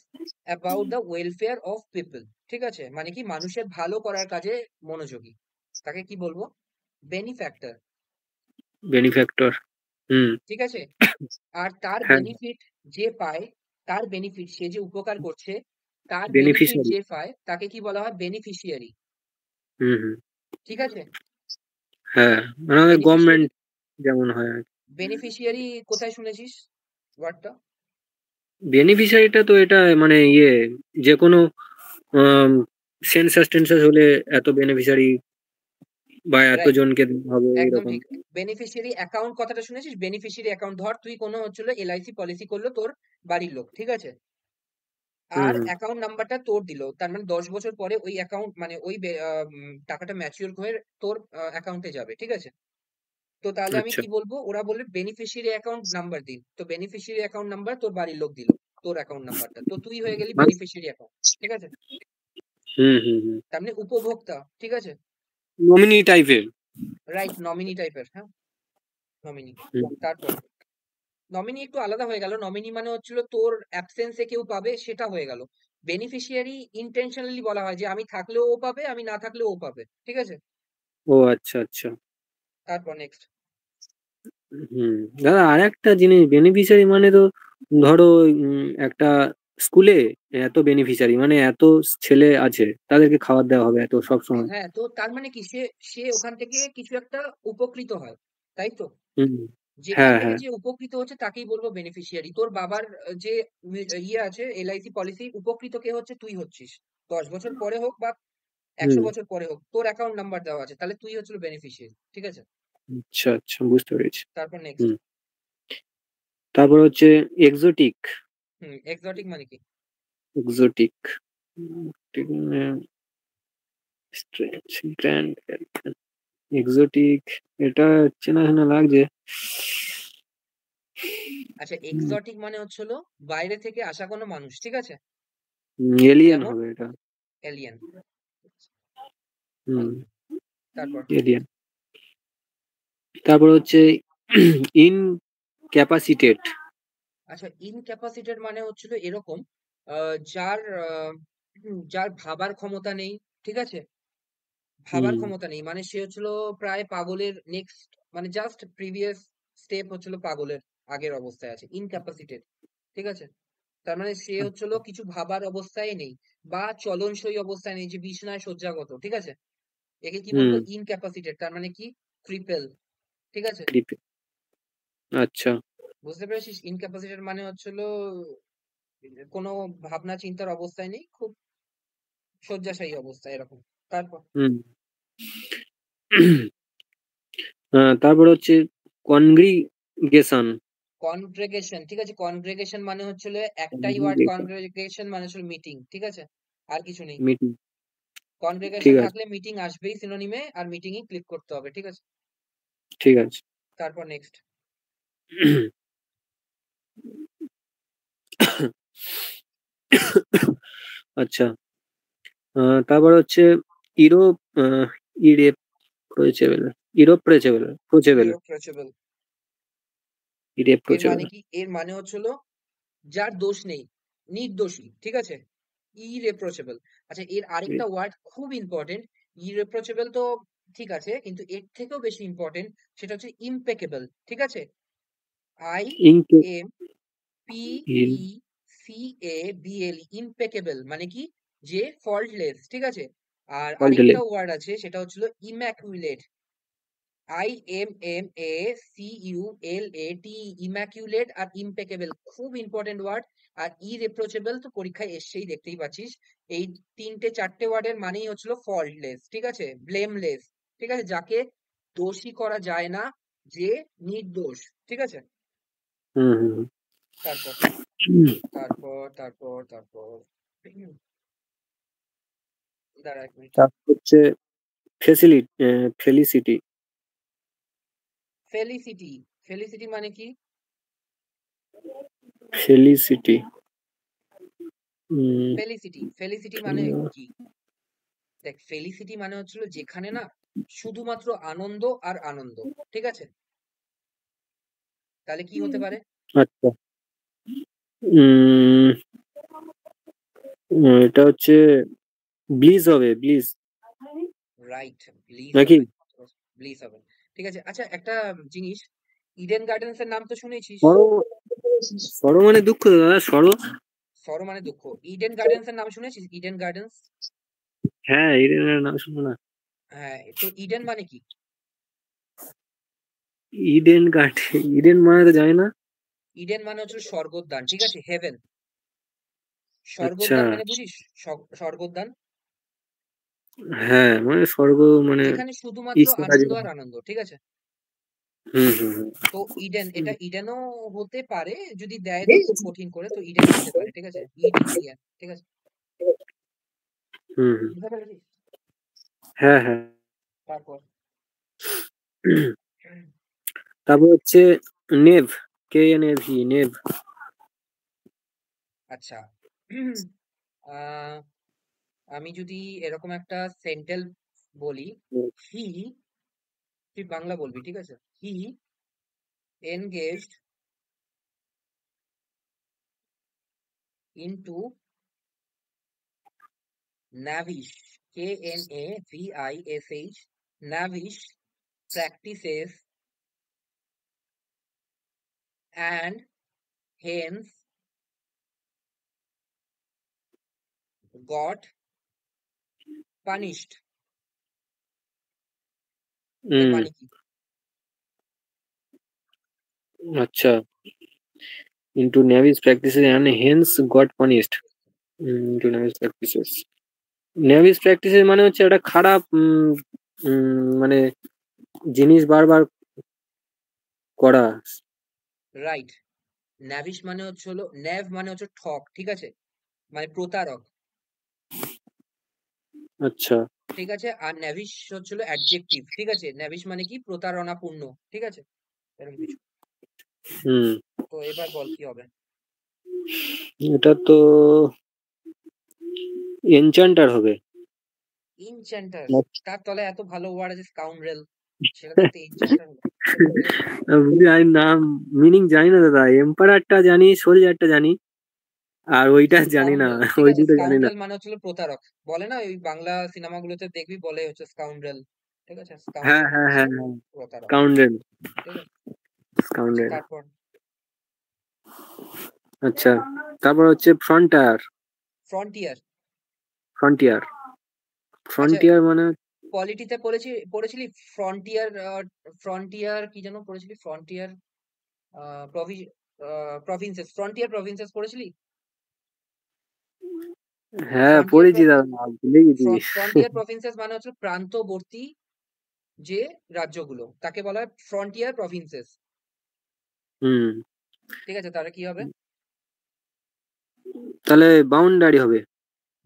about the welfare of people, ঠিক আছে, মানে কি মানুষের ভালো করার কাজে মনোযোগী, তাকে কি বলবো? বেনিফ্যাক্টর,
বেনিফ্যাক্টর। হুম।
ঠিক আছে? আর তার
হ্যাঁ,
বেনিফিট যে পায়, তার বেনিফিট, সে যে উপকার করছে, তার বেনিফিট
বেনিফিশিয়ারি।
যে পায় তাকে কি বলা হয়? বেনিফিশিয়ারি,
হুম হুম।
ঠিক আছে?
হ্যাঁ, মানে আমাদের
বেনিফিশিয়ারি,
গভর্নমেন্ট যেমন হয় আর কি।
বেনিফিশিয়ারি কোথায় শুনেছিস ওয়ার্ডটা?
বেনিফিশিয়ারিটা তো এটা মানে যে কোনো সেন্সাস টেন্সাস হলে এত বেনিফিশিয়ারি বা
রাইট,
এতজনকে দেওয়া হবে
একদম
এরকম।
ঠিক। বেনিফিশিয়ারি অ্যাকাউন্ট কথাটা শুনেছিস? বেনিফিশিয়ারি অ্যাকাউন্ট, ধর তুই কোনো হচ্ছিল এলআইসি পলিসি করলো তোর বাড়ির লোক, ঠিক আছে?
হুম
আর
হুম।
অ্যাকাউন্ট নাম্বারটা তোর দিল, তার মানে 10 বছর পরে ওই অ্যাকাউন্ট, মানে ওই টাকাটা ম্যাচিওর হয়ে তোর অ্যাকাউন্টে যাবে, ঠিক আছে? তো তাহলে আমি
আচ্ছা।
কি বলবো? ওরা বলবে বেনিফিশিয়ারি অ্যাকাউন্ট নাম্বার দিন, তো বেনিফিশিয়ারি অ্যাকাউন্ট নাম্বার তোর বাড়ির লোক দিল, তোর অ্যাকাউন্ট নাম্বারটা, তো তুই হয়ে গেলি বেনিফিশিয়ারি অ্যাকাউন্ট, ঠিক আছে?
হুম হুম হুম।
তার মানে উপভোক্তা, ঠিক আছে?
নমিনি টাইপের।
রাইট, নমিনি টাইপের, হ্যাঁ, নমিনি।
হুম।
তারপর নমিনি একটু আলাদা হয়ে গেল, নমিনি মানে হচ্ছিল তোর অ্যাবসেন্সে কেউ পাবে, সেটা হয়ে গেল। বেনিফিশিয়ারি ইন্টেনশনালি বলা হয় যে আমি থাকলেও ও পাবে, আমি না থাকলেও ও পাবে, ঠিক আছে?
ও আচ্ছা আচ্ছা।
তারপর নেক্সট।
হুম। দাদা আর একটা জিনিস, বেনিফিশিয়ারি মানে তো ধরো একটা স্কুলে এত বেনিফিশিয়ারি মানে এত ছেলে আছে, তাদেরকে খাবার দেওয়া হবে এত সব সময়।
হ্যাঁ, তো তার মানে কি, সে সে ওখান থেকে কিছু একটা উপকৃত হয়, তাই তো?
হুম।
যেখান
হ্যাঁ
থেকে
হ্যাঁ।
যে উপকৃত হচ্ছে তাকেই বলবো বেনিফিশিয়ারি। তোর বাবার যে ইয়ে আছে এলআইসি পলিসি, উপকৃত কে হচ্ছে? তুই হচ্ছিস। 10 বছর পরে হোক বা একশো
হুম।
বছর পরে হোক, তোর অ্যাকাউন্ট নাম্বার দেওয়া আছে, তাহলে তুই হচ্ছিল বেনিফিশিয়ারি, ঠিক আছে?
আচ্ছা আচ্ছা, বুঝতে পেরেছি।
তারপর নেক্সট।
হুম। তারপর হচ্ছে এক্সোটিক।
এক্সোটিক মানে কি?
এক্সোটিক গ্র্যান্ড এক্সোটিক, এটা চেনা চেনা লাগছে।
আচ্ছা, এক্সোটিক মানে হচ্ছে হলো বাইরে থেকে আসা কোনো মানুষ, ঠিক আছে?
এলিয়েন
যেমন
হবে এটা।
এলিয়েন।
হুম।
তারপর
এলিয়েন। তারপর হচ্ছে ইনক্যাপাসিটেট।
আচ্ছা, ইনক্যাপাসিটেড মানে হচ্ছিল এরকম, যার যার ভাবার ক্ষমতা নেই, ঠিক আছে? ভাবার
হুম
ক্ষমতা নেই মানে সে হচ্ছিল প্রায় পাগলের নেক্সট, মানে জাস্ট প্রিভিয়াস স্টেপ হচ্ছিল পাগলের আগের অবস্থায় আছে, ইনক্যাপাসিটেড, ঠিক আছে? তার মানে সে হচ্ছিল কিছু ভাবার অবস্থায় নেই, বা চলনসই অবস্থায় নেই, যে বিছানায় শয্যাগত, ঠিক আছে? একে কি বলবো?
হুম।
ইনক্যাপাসিটেড, তার মানে কি? ক্রিপেল, ঠিক আছে?
আচ্ছা।
বুঝতে পেরেছিস? ইনক্যাপাসিটেড মানে হচ্ছিল কোনো ভাবনা চিন্তার অবস্থায় নেই, খুব শয্যাশায়ী অবস্থা, এরকম। তারপর
হুম। তারপর হচ্ছে কনগ্রিগেশন।
কনগ্রেগেশন, ঠিক আছে? কনগ্রেগেশন মানে হচ্ছিল একটাই ওয়ার্ড, কনগ্রেগেশন মানে হচ্ছিল মিটিং, ঠিক আছে? আর কিছু নেই।
মিটিং।
কনগ্রেগেশন
ঠিক আছে
থাকলে মিটিং আসবেই সিনোনিমে, আর মিটিংই ক্লিক করতে হবে, ঠিক আছে?
ঠিক আছে।
তারপর নেক্সট।
আচ্ছা। তারপর হচ্ছে ইউরোপ, ইরেপ্রোচেবল, ইরোপ্রোচেবল,
ইরোপ্রেচেবল, এর
ইরেপ্রোচেবল।
মানে কি? এর মানে হচ্ছিল যার দোষ নেই, নির্দোষী, ঠিক আছে? ইরেপ্রোচেবল। আচ্ছা, এর আরেকটা ওয়ার্ড খুব ইম্পর্টেন্ট। ইরেপ্রোচেবল তো ঠিক আছে, কিন্তু এর থেকেও বেশি ইম্পর্টেন্ট সেটা হচ্ছে ইমপেকেবল, ঠিক আছে? আই
ইনকে
এম পি
ইন
E C A B L, impeccable মানে কি? যে ফল্টলেস, ঠিক আছে? আর
অল্টলে।
আরেকটা ওয়ার্ড আছে সেটা হচ্ছিল ইম্যাকুলেট, IMMACULATE, ইম্যাকুলেট আর ইম্পেকেবল খুব ইম্পর্টেন্ট ওয়ার্ড। আর ইরেপ্রোচেবল তো পরীক্ষায় এসেই দেখতেই পাচ্ছিস। এই তিনটে চারটে ওয়ার্ডের মানেই হচ্ছিল ফল্টলেস, ঠিক আছে, ব্লেমলেস, ঠিক আছে, যাকে দোষী করা যায় না, যে নির্দোষ, ঠিক আছে।
হুম হুম
তারপর তারপর তারপর তারপর দাঁড়া এক মিনিট।
তারপর হচ্ছে ফেলিসিটি।
ফেলিসিটি, ফেলিসিটি মানে কি?
ফেলিসিটি
ফেলিসিটি, ফেলিসিটি মানে কি? দেখ, ফেলিসিটি মানে হচ্ছিল যেখানে না শুধুমাত্র আনন্দ আর আনন্দ, ঠিক আছে। তাহলে কি হতে পারে?
আচ্ছা, উম এটা হচ্ছে ব্লিস হবে, ব্লিস
রাইট, ব্লিস
নাকি?
হবে, ব্লিস হবে, ঠিক আছে। আচ্ছা, একটা জিনিস, ইডেন গার্ডেন্স এর নাম তো শুনেছিস?
সরো, সরো মানে দুঃখ দাদা, সরো।
সরো মানে দুঃখ। ইডেন গার্ডেন্স এর নাম শুনেছিস? Eden gardens.
হ্যাঁ, ইডেনের নাম শুনো না?
হ্যাঁ, তো ইডেন মানে কি?
ইডেন গার্ডেন, ইডেন মানে তো জানি না।
ইডেন মানে হচ্ছে স্বর্গোদ্যান, ঠিক আছে, হেভেন।
আচ্ছা,
স্বর্গোদ্যান মানে বুঝিস? স্বর্গোদ্যান
হ্যাঁ মানে স্বর্গ, মানে
যেখানে শুধুমাত্র
ঈশ্বর আছে।
আনন্দ আর আনন্দ, ঠিক আছে।
হুম হুম হুম
তো ইডেন, এটা ইডেনও হতে পারে যদি দেয় তো খুব কঠিন করে, তো ইডেনও হতে পারে, ঠিক আছে, ইডিইএন, ঠিক আছে।
হুম হুম।
বুঝতে পেরেছিস?
হ্যাঁ হ্যাঁ।
তারপর
তারপর হচ্ছে নেভ, KNAV, নেভ।
আচ্ছা, আহ, আমি যদি এরকম একটা সেন্টেন্স বলি, হি, তুই বাংলা বলবি, ঠিক আছে। He engaged into knavish, KNAVISH, knavish practices and hence got punished, এর
হুম,
মানে কি?
আচ্ছা, into Navy's practices and hence got punished. Into Navy's practices, Navy's practices মানে হচ্ছে একটা খারাপ মানে জিনিস বারবার করা।
রাইট, ন্যাভিশ মানে হচ্ছে হলো, ন্যাভ মানে হচ্ছে ঠক, ঠিক আছে, মানে প্রতারক,
আচ্ছা।
ঠিক আছে। আর ন্যাভিশ হচ্ছিল অ্যাডজেক্টিভ, ঠিক আছে, ন্যাভিশ মানে কি, প্রতারণাপূর্ণ, ঠিক আছে, এরকম কিছু।
হুম,
তো এবার বল কি হবে?
এটা তো এনচান্টার হবে।
ইনচ্যান্টার,
না,
তার তলে এত ভালো ওয়ার্ড আছে, স্কাউন্ড্রেল, সেটা থাকতে ইনচ্যান্টার হলো, ঠিক আছে।
আমি নাম মিনিং জানি না দাদা, এম্পারারটা জানি, সোলজারটা জানি, আর ওইটা জানি না,
স্কাউন্ড্রেল, ঠিক
ওই
আছে,
দুটো জানি না।
স্কাউন্ড্রেল মানে হচ্ছিল প্রতারক। বলে না ওই বাংলা সিনেমাগুলোতে দেখবি বলে হচ্ছে স্কাউন্ড্রেল, ঠিক আছে,
হ্যাঁ
স্কাউন্ড্রেল মানে
হ্যাঁ
হচ্ছে
হ্যাঁ হ্যাঁ,
প্রতারক,
স্কাউন্ডেল,
ঠিক আছে। আচ্ছা,
স্কাউন্ডেল।
তারপর
আচ্ছা, তারপর হচ্ছে ফ্রন্টার,
ফ্রন্টিয়ার।
ফ্রন্টিয়ার,
আচ্ছা,
ফ্রন্টিয়ার মানে
পলিটিতে পড়েছিলি ফ্রন্টিয়ার, ফ্রন্টিয়ার কি যেন পড়েছিলি, ফ্রন্টিয়ার প্রভিন্সেস, ফ্রন্টিয়ার প্রভিন্সেস পড়েছিলি?
হ্যাঁ
ফ্রন্টিয়ার
পড়েছি দাদা, ভুলে গেছি।
ফ্রন্টিয়ার প্রভিন্সেস মানে হচ্ছে প্রান্তবর্তী যে রাজ্যগুলো, তাকে বলা হয় ফ্রন্টিয়ার প্রভিন্সেস,
হুম,
ঠিক আছে। তাহলে কি হবে?
তাহলে বাউন্ডারি হবে।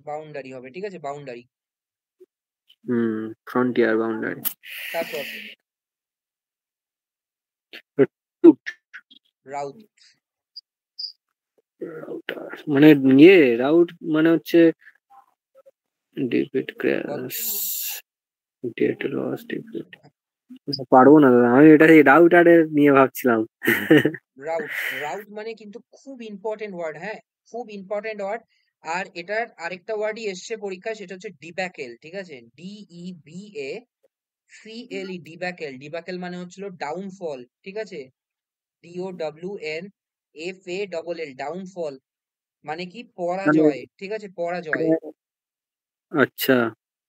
বাউন্ডারি হবে, ঠিক আছে, বাউন্ডারি।
হুম, ফ্রন্টিয়ার বাউন্ডারি।
তারপর রাউত,
মানে ইয়ে রাউট মানে হচ্ছে ডিপিট
বল।
Crash, dead loss, defeat. পারবো না দাদা, আমি এটা এই রাউটারের নিয়ে ভাবছিলাম।
রাউট, রাউট মানে কিন্তু খুব ইম্পর্টেন্ট ওয়ার্ড, হ্যাঁ, খুব ইম্পর্টেন্ট ওয়ার্ড। আর এটার আরেকটা ওয়ার্ডই এসছে পরীক্ষায়, সেটা হচ্ছে ডিব্যাকেল, ঠিক আছে, DEBACLE, ডিব্যাকেল। ডিব্যাকেল মানে হচ্ছিল ডাউনফল, ঠিক আছে, DOWNFALL, ডাউনফল মানে কি,
মানে
পরাজয়, ঠিক আছে, পরাজয়,
আচ্ছা।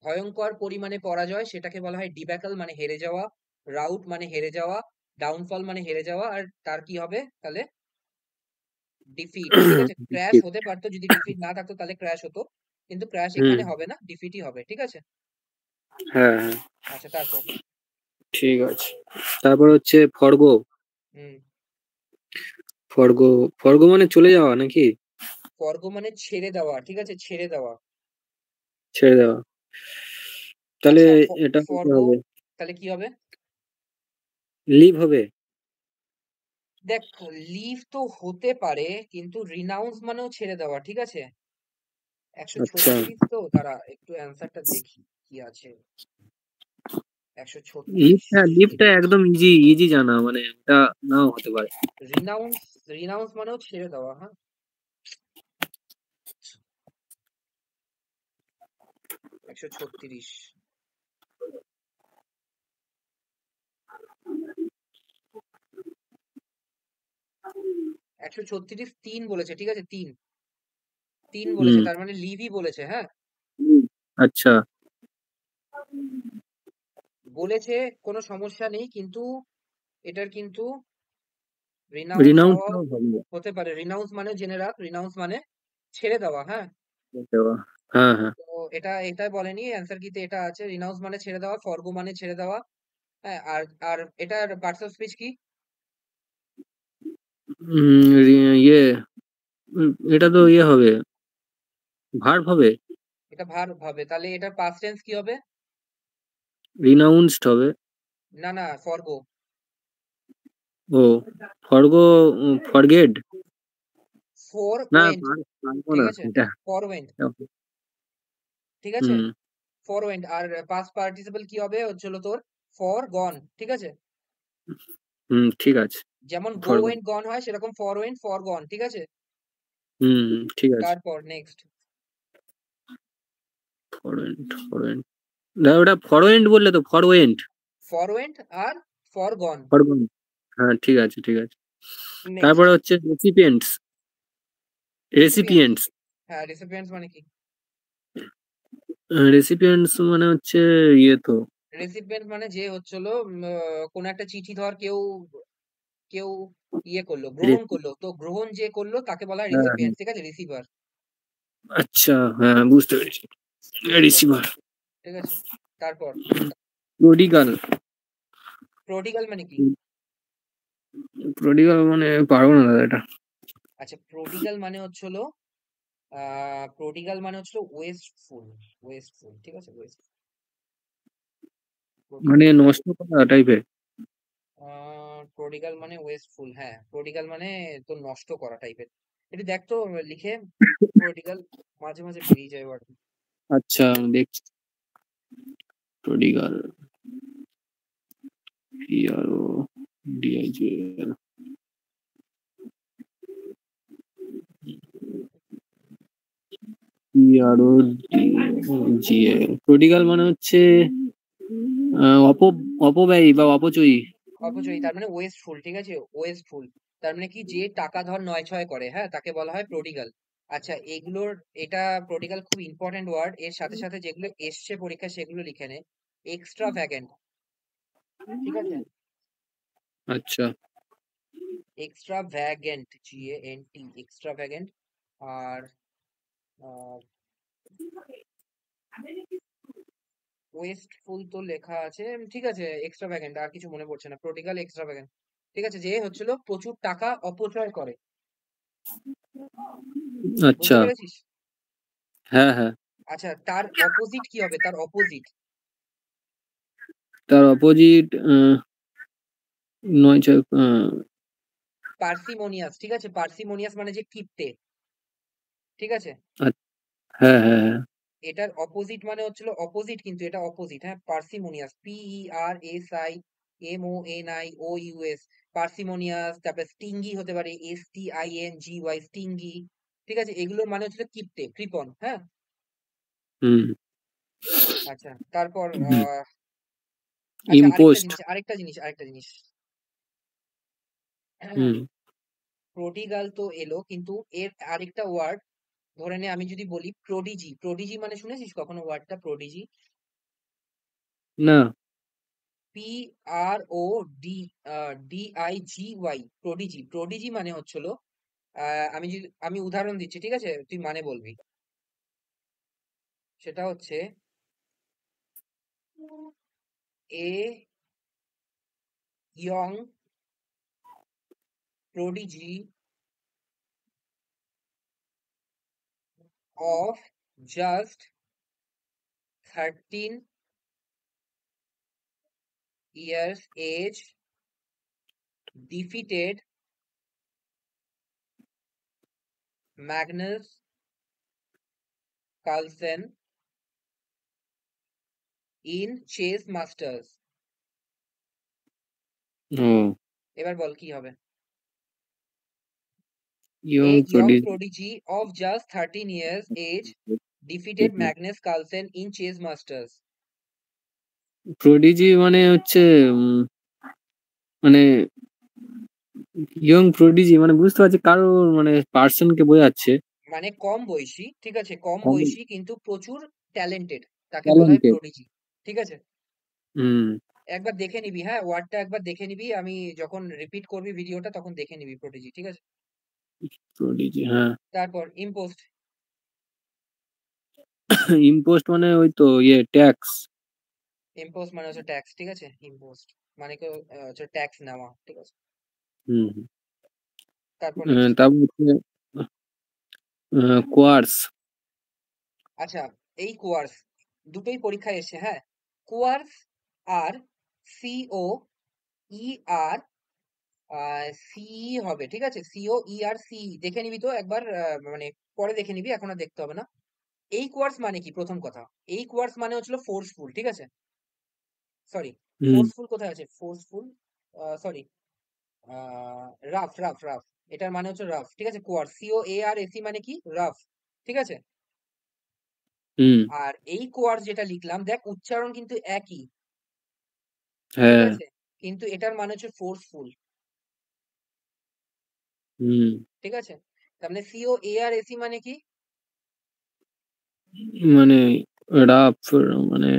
ভয়ঙ্কর পরিমাণে পরাজয়, সেটাকে বলা হয় ডিব্যাকেল, মানে হেরে যাওয়া। রাউট মানে হেরে যাওয়া, ডাউনফল মানে হেরে যাওয়া, আর তার কি হবে তাহলে? ডিফিট, ঠিক আছে? ক্র্যাশ হতে পারতো, যদি ডিফিট না থাকতো তাহলে ক্র্যাশ হতো, কিন্তু ক্র্যাশ
হুম।
এখানে হবে না, ডিফিটই হবে, ঠিক আছে?
হ্যাঁ, হ্যাঁ।
আচ্ছা, তারপর।
ঠিক আছে। তারপর হচ্ছে ফর্গো।
হুম।
ফর্গো, ফর্গো মানে চলে যাওয়া নাকি?
ফরগো মানে ছেড়ে দেওয়া, ঠিক আছে, ছেড়ে দেওয়া।
ছেড়ে দেওয়া। তাহলে
আচ্ছা,
এটা কি
ফরগো
হবে?
তাহলে কি হবে?
লিভ হবে?
দেখ, লিভ তো হতে পারে, কিন্তু রিনাউন্স মানেও ছেড়ে দেওয়া, ঠিক আছে?
আচ্ছা।
136, তো দাঁড়া একটু অ্যান্সারটা দেখি কি আছে। 136।
লিভটা লিভটা একদম ইজি ইজি জানা, মানে এটা নাও হতে পারে।
রিনাউন্স, রিনাউন্স মানেও ছেড়ে দেওয়া, হ্যাঁ। 136। 136 তিন বলেছে, ঠিক আছে, তিন। তিন বলেছে,
হুম।
তার মানে লিভই বলেছে, হ্যাঁ।
হুম, আচ্ছা।
বলেছে, কোনো সমস্যা নেই, কিন্তু এটার কিন্তু রিনাউন্স হওয়া
রিনাউন্সটাও হবে।
হতে পারে। রিনাউন্স মানে জেনে রাখ, রিনাউন্স মানে ছেড়ে দেওয়া, হ্যাঁ।
দেওয়া। হ্যাঁ, হ্যাঁ।
তো এটা বলেনি অ্যান্সার কিতে, এটা আছে রিনাউন্স মানে ছেড়ে দেওয়া, ফরগো মানে ছেড়ে দেওয়া, হ্যাঁ। আর আর এটার পার্টস অফ স্পিচ কি?
ইয়ে, এটা তো ইয়ে হবে, ভার্ব হবে।
এটা ভার্ব হবে, তাহলে এটার পাস্ট টেন্স কি হবে?
রিনাউন্সড হবে।
না না, ফরগো।
ও, ফরগো, ফরগেট।
ফর
না,
ওয়েন্ট,
পারবো
ঠিক
না
আছে,
এটা।
ফর ওয়েন্ট, ঠিক আছে।
হুম।
Forwent. আর পাস্ট পার্টিসিপল কি হবে, হচ্ছিল তোর ফর গন, ঠিক আছে।
হুম, ঠিক আছে।
যেমন গো
ফরগো।
ওয়েন্ট গন হয়, সেরকম ফর ওয়েন্ট ফর গন, ঠিক আছে।
হুম, ঠিক আছে।
তারপর নেক্সট।
ফরওয়েন্ট, ফরওয়েন্ট। না, ওটা ফরওয়েন্ট বললে তো, ফরওয়েন্ট।
ফর ওয়েন্ট আর ফর গন।
ফরগন। হ্যাঁ, ঠিক আছে, ঠিক আছে।
নেক্সট।
তারপরে হচ্ছে রেসিপিয়েন্টস।
রিসিপিয়েন্টস।
রেসিপিয়েন্টস।
হ্যাঁ, রিসিপিয়েন্টস মানে কি?
রেসিপিয়েন্টস মানে হচ্ছে ইয়ে তো।
রেসিপিয়েন্ট মানে যে হচ্ছিল কোন একটা চিঠি, ধর কেউ কেউ ইয়ে করলো, গ্রহণ
রে-
করলো, তো গ্রহণ যে করলো তাকে বলা হয়
হ্যাঁ, হ্যাঁ।
রিসিপিয়েন্ট, ঠিক আছে, রিসিভার।
আচ্ছা, হ্যাঁ, বুঝতে পেরেছি।
Receiver,
receiver.
ঠিক আছে। তারপর
প্রডিগাল।
প্রডিগাল মানে কি?
প্রডিগাল মানে পারবো না দাদা এটা।
আচ্ছা, প্রডিগাল মানে হচ্ছিল প্রডিগাল মানে হচ্ছিল ওয়েস্টফুল। ওয়েস্টফুল, ঠিক আছে, ওয়েস্ট।
মানে
প্রডিগাল,
নষ্ট করা টাইপের।
প্রডিগাল মানে ওয়েস্টফুল, হ্যাঁ। প্রডিগাল মানে তো নষ্ট করা টাইপের। এটা দেখ তো লিখে, প্রডিগাল মাঝে মাঝে বেরিয়ে যায় ওয়ার্ড।
আচ্ছা, দেখছি। প্রডিগাল, PRODIGAL। PRODGAL। প্রডিগাল মানে হচ্ছে অপব্যয়ী বা অপচয়ী।
অপচয়ী, তার মানে ওয়েস্টফুল, ঠিক আছে, ওয়েস্টফুল। তার মানে কি, যে টাকা ধর নয় ছয় করে, হ্যাঁ, তাকে বলা হয় প্রডিগাল। আচ্ছা, এগুলোর, এটা প্রডিগাল খুব ইম্পর্টেন্ট ওয়ার্ড, এর সাথে সাথে যেগুলো এসছে পরীক্ষা সেগুলো লিখে নে। এক্সট্রা ভ্যাগেন্ট, ঠিক আছে।
আচ্ছা।
Extravagant, GANT, extravagant. আর ওয়েস্টফুল তো লেখা আছে, ঠিক আছে, এক্সট্রা ভ্যাগেন্ট, আর কিছু মনে পড়ছে না, প্রডিগাল এক্সট্রা ভ্যাগেন্ট, ঠিক আছে, যে হচ্ছিল প্রচুর টাকা অপচয় করে। বুঝতে
আচ্ছা।
পেরেছিস?
হ্যাঁ, হ্যাঁ।
আচ্ছা, তার অপোজিট কি হবে, তার অপোজিট?
তার অপোজিট নয় ছয়,
পার্সিমোনিয়াস, ঠিক আছে, পার্সিমোনিয়াস মানে যে কিপটে, ঠিক আছে।
হ্যাঁ, হ্যাঁ, হ্যাঁ।
এটার অপোজিট মানে হচ্ছিল অপোজিট, কিন্তু এটা অপোজিট, হ্যাঁ, পার্সিমোনিয়াস, PERSIMONIOUS, পার্সিমোনিয়াস। তারপরে স্টিঙ্গি হতে পারে, STINGY, স্টিঙ্গি, ঠিক আছে, এগুলোর মানে হচ্ছে কিপটে, কৃপন, হ্যাঁ।
হুম।
আচ্ছা, তারপর
হুম।
আচ্ছা, আরেকটা
ইম্পোস্ট।
জিনিস, আরেকটা জিনিস।
হুম।
প্রডিগাল তো এলো, কিন্তু এর আরেকটা ওয়ার্ড, ধরে নে আমি যদি বলি প্রোডিজি। প্রোডিজি মানে শুনেছিস কখনো ওয়ার্ডটা, প্রোডিজি?
না।
PRODIGY, prodigy. প্রোডিজি মানে হচ্ছিল, আমি উদাহরণ দিচ্ছি, ঠিক আছে, তুই মানে বলবি। সেটা হচ্ছে a young prodigy of just 13 years age defeated Magnus Carlsen in chess masters।
ও
এবার বল কি হবে।
Young
A young
produce
prodigy of just 13 years age defeated Magnus Carlsen in chess masters।
Prodigy মানে হচ্ছে মানে ইয়ং প্রডিজি মানে বুঝতে পারছি কারো মানে পার্সনকে বোঝাচ্ছে।
মানে কম বয়সী, ঠিক আছে, কম
কম
বয়সী কিন্তু প্রচুর ট্যালেন্টেড, তাকে বলা হয়
ট্যালেন্টেড।
প্রোডিজি। ঠিক আছে,
হুম।
একবার দেখে নিবি, হ্যাঁ, ওয়ার্ডটা একবার দেখে নিবি, আমি যখন রিপিট করবি ভিডিওটা তখন দেখে নিবি প্রোডিজি, ঠিক আছে।
প্রডিজি হ্যাঁ।
তারপর ইম্পোস্ট।
ইম্পোস্ট মানে ওই তো ইয়ে ট্যাক্স।
ইম্পোস্ট মানে হচ্ছে ট্যাক্স, ঠিক আছে। ইম্পোস্ট মানে হচ্ছে ট্যাক্স নেওয়া, ঠিক আছে।
হুম।
তারপর নেক্সট।
তারপর হচ্ছে কোয়ার্স।
আচ্ছা, এই কোয়ার্স দুটোই পরীক্ষায় এসে, হ্যাঁ। কোয়ার্স আর সিও ই আর সি হবে, ঠিক আছে। সিও ই আর সি দেখে নিবি তো একবার, মানে পরে দেখে নিবি, এখন আর দেখতে হবে না। এই কোয়ার্স মানে কি, প্রথম কথা, এই কোয়ার্স মানে হচ্ছিল ফোর্সফুল, ঠিক আছে। সরি,
হুম
ফোর্সফুল কোথায় আছে, forceful, sorry, rough rough rough, এটার মানে হচ্ছে রাফ, ঠিক আছে। কোয়ার্স সিও এ আর এসি মানে কি, রাফ, ঠিক আছে।
হুম।
আর এই কোয়ার্স যেটা লিখলাম, দেখ উচ্চারণ কিন্তু একই, ঠিক
হ্যাঁ।
আছে, কিন্তু এটার মানে হচ্ছে ফোর্সফুল,
হুম।
ঠিক আছে। তার মানে সিও এ আর এসি মানে কি,
মানে রাফ মানে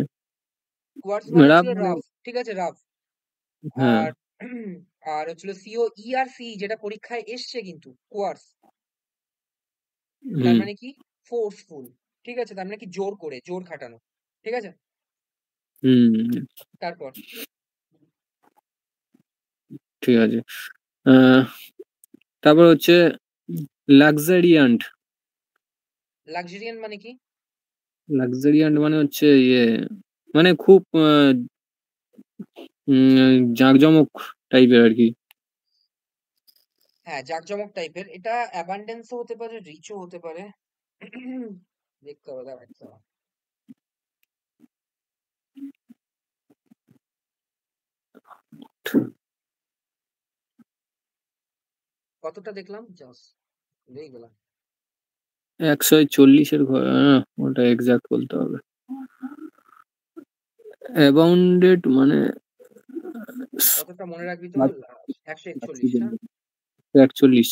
কোয়ার্স মানে
রাফ
হচ্ছিল
মানে
রাফ, ঠিক আছে, রাফ।
হ্যাঁ।
আর আর হচ্ছিল সিও ই আর সি, যেটা পরীক্ষায় এসছে কিন্তু কোয়ার্স, তার
হুম
মানে কি, ফোর্সফুল, ঠিক আছে, তার মানে কি, জোর করে, জোর খাটানো, ঠিক আছে।
হুম।
তারপর
ঠিক আছে। আহ, তারপর হচ্ছে লাক্সারিয়ান্ট।
লাক্সারিয়ান মানে কি,
লাক্সারিয়ান্ট মানে হচ্ছে ইয়ে মানে খুব জাঁকজমক টাইপের আর কি।
হ্যাঁ, জাঁকজমক টাইপের, এটা অ্যাবান্ডেন্সও হতে পারে, রিচও হতে পারে। দেখতে হবে, দাঁড়া একটা second। কতটা দেখলাম, জাস্ট ভুলেই গেলাম।
140-এর ঘর ওটা এক্সাক্ট বলতে হবে। অ্যাবাউন্ডেড মানে
কতটা মনে রাখবি তো, 141, হ্যাঁ।
141।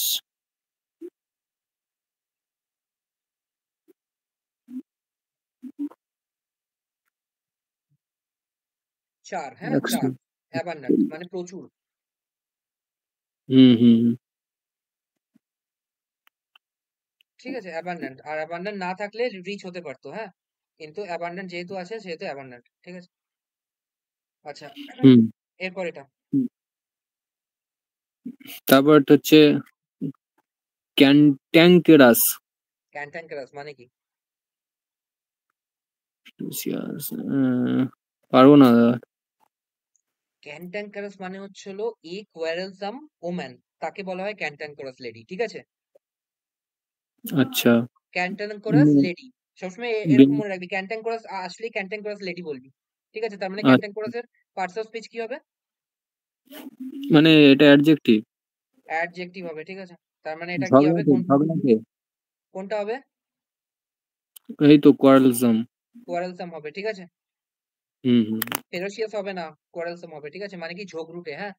4, হ্যাঁ, 4,
100।
অ্যাবান্ডেন্ট মানে প্রচুর,
হুম হুম হুম।
ঠিক আছে। অ্যাবান্ডেন্ট, আর অ্যাবান্ডেন্ট না থাকলে রিচ হতে পারতো, হ্যাঁ, কিন্তু অ্যাবান্ডেন্ট যেহেতু আছে সেহেতু অ্যাবান্ডেন্ট, ঠিক আছে। আচ্ছা,
হুম।
এরপর এটা
হুম। তারপর হচ্ছে ক্যান্ট্যাঙ্কেরাস।
ক্যান্টানকারাস মানে কি,
পারবো না দাদা।
ক্যান্টানকারাস মানে হচ্ছিল এ কোয়ারেলসাম ওম্যান, তাকে বলা হয় ক্যান্টানকারাস লেডি, ঠিক আছে।
আচ্ছা।
ক্যান্টানকোরাস লেডি, সবসময় এরকম মনে রাখবি, ক্যান্টানকোরাস আসলে ক্যান্টানকোরাস লেডি বলবি, ঠিক আছে। তার মানে
আচ্ছা,
ক্যান্টানকোরাসের পার্টস অফ স্পিচ কি হবে,
মানে এটা অ্যাডজেক্টিভ।
অ্যাডজেক্টিভ হবে, ঠিক আছে। তার মানে এটা কি হবে,
ঝগড়াটে ঝগড়াটে।
কোনটা হবে,
এই তো কোয়ারলসাম।
কোয়ারেলসাম হবে, ঠিক আছে।
হুম হুম।
ফেরোসিয়াস হবে না, কোয়ারেলসাম হবে, ঠিক আছে, মানে কি, ঝগড়ুটে, হ্যাঁ।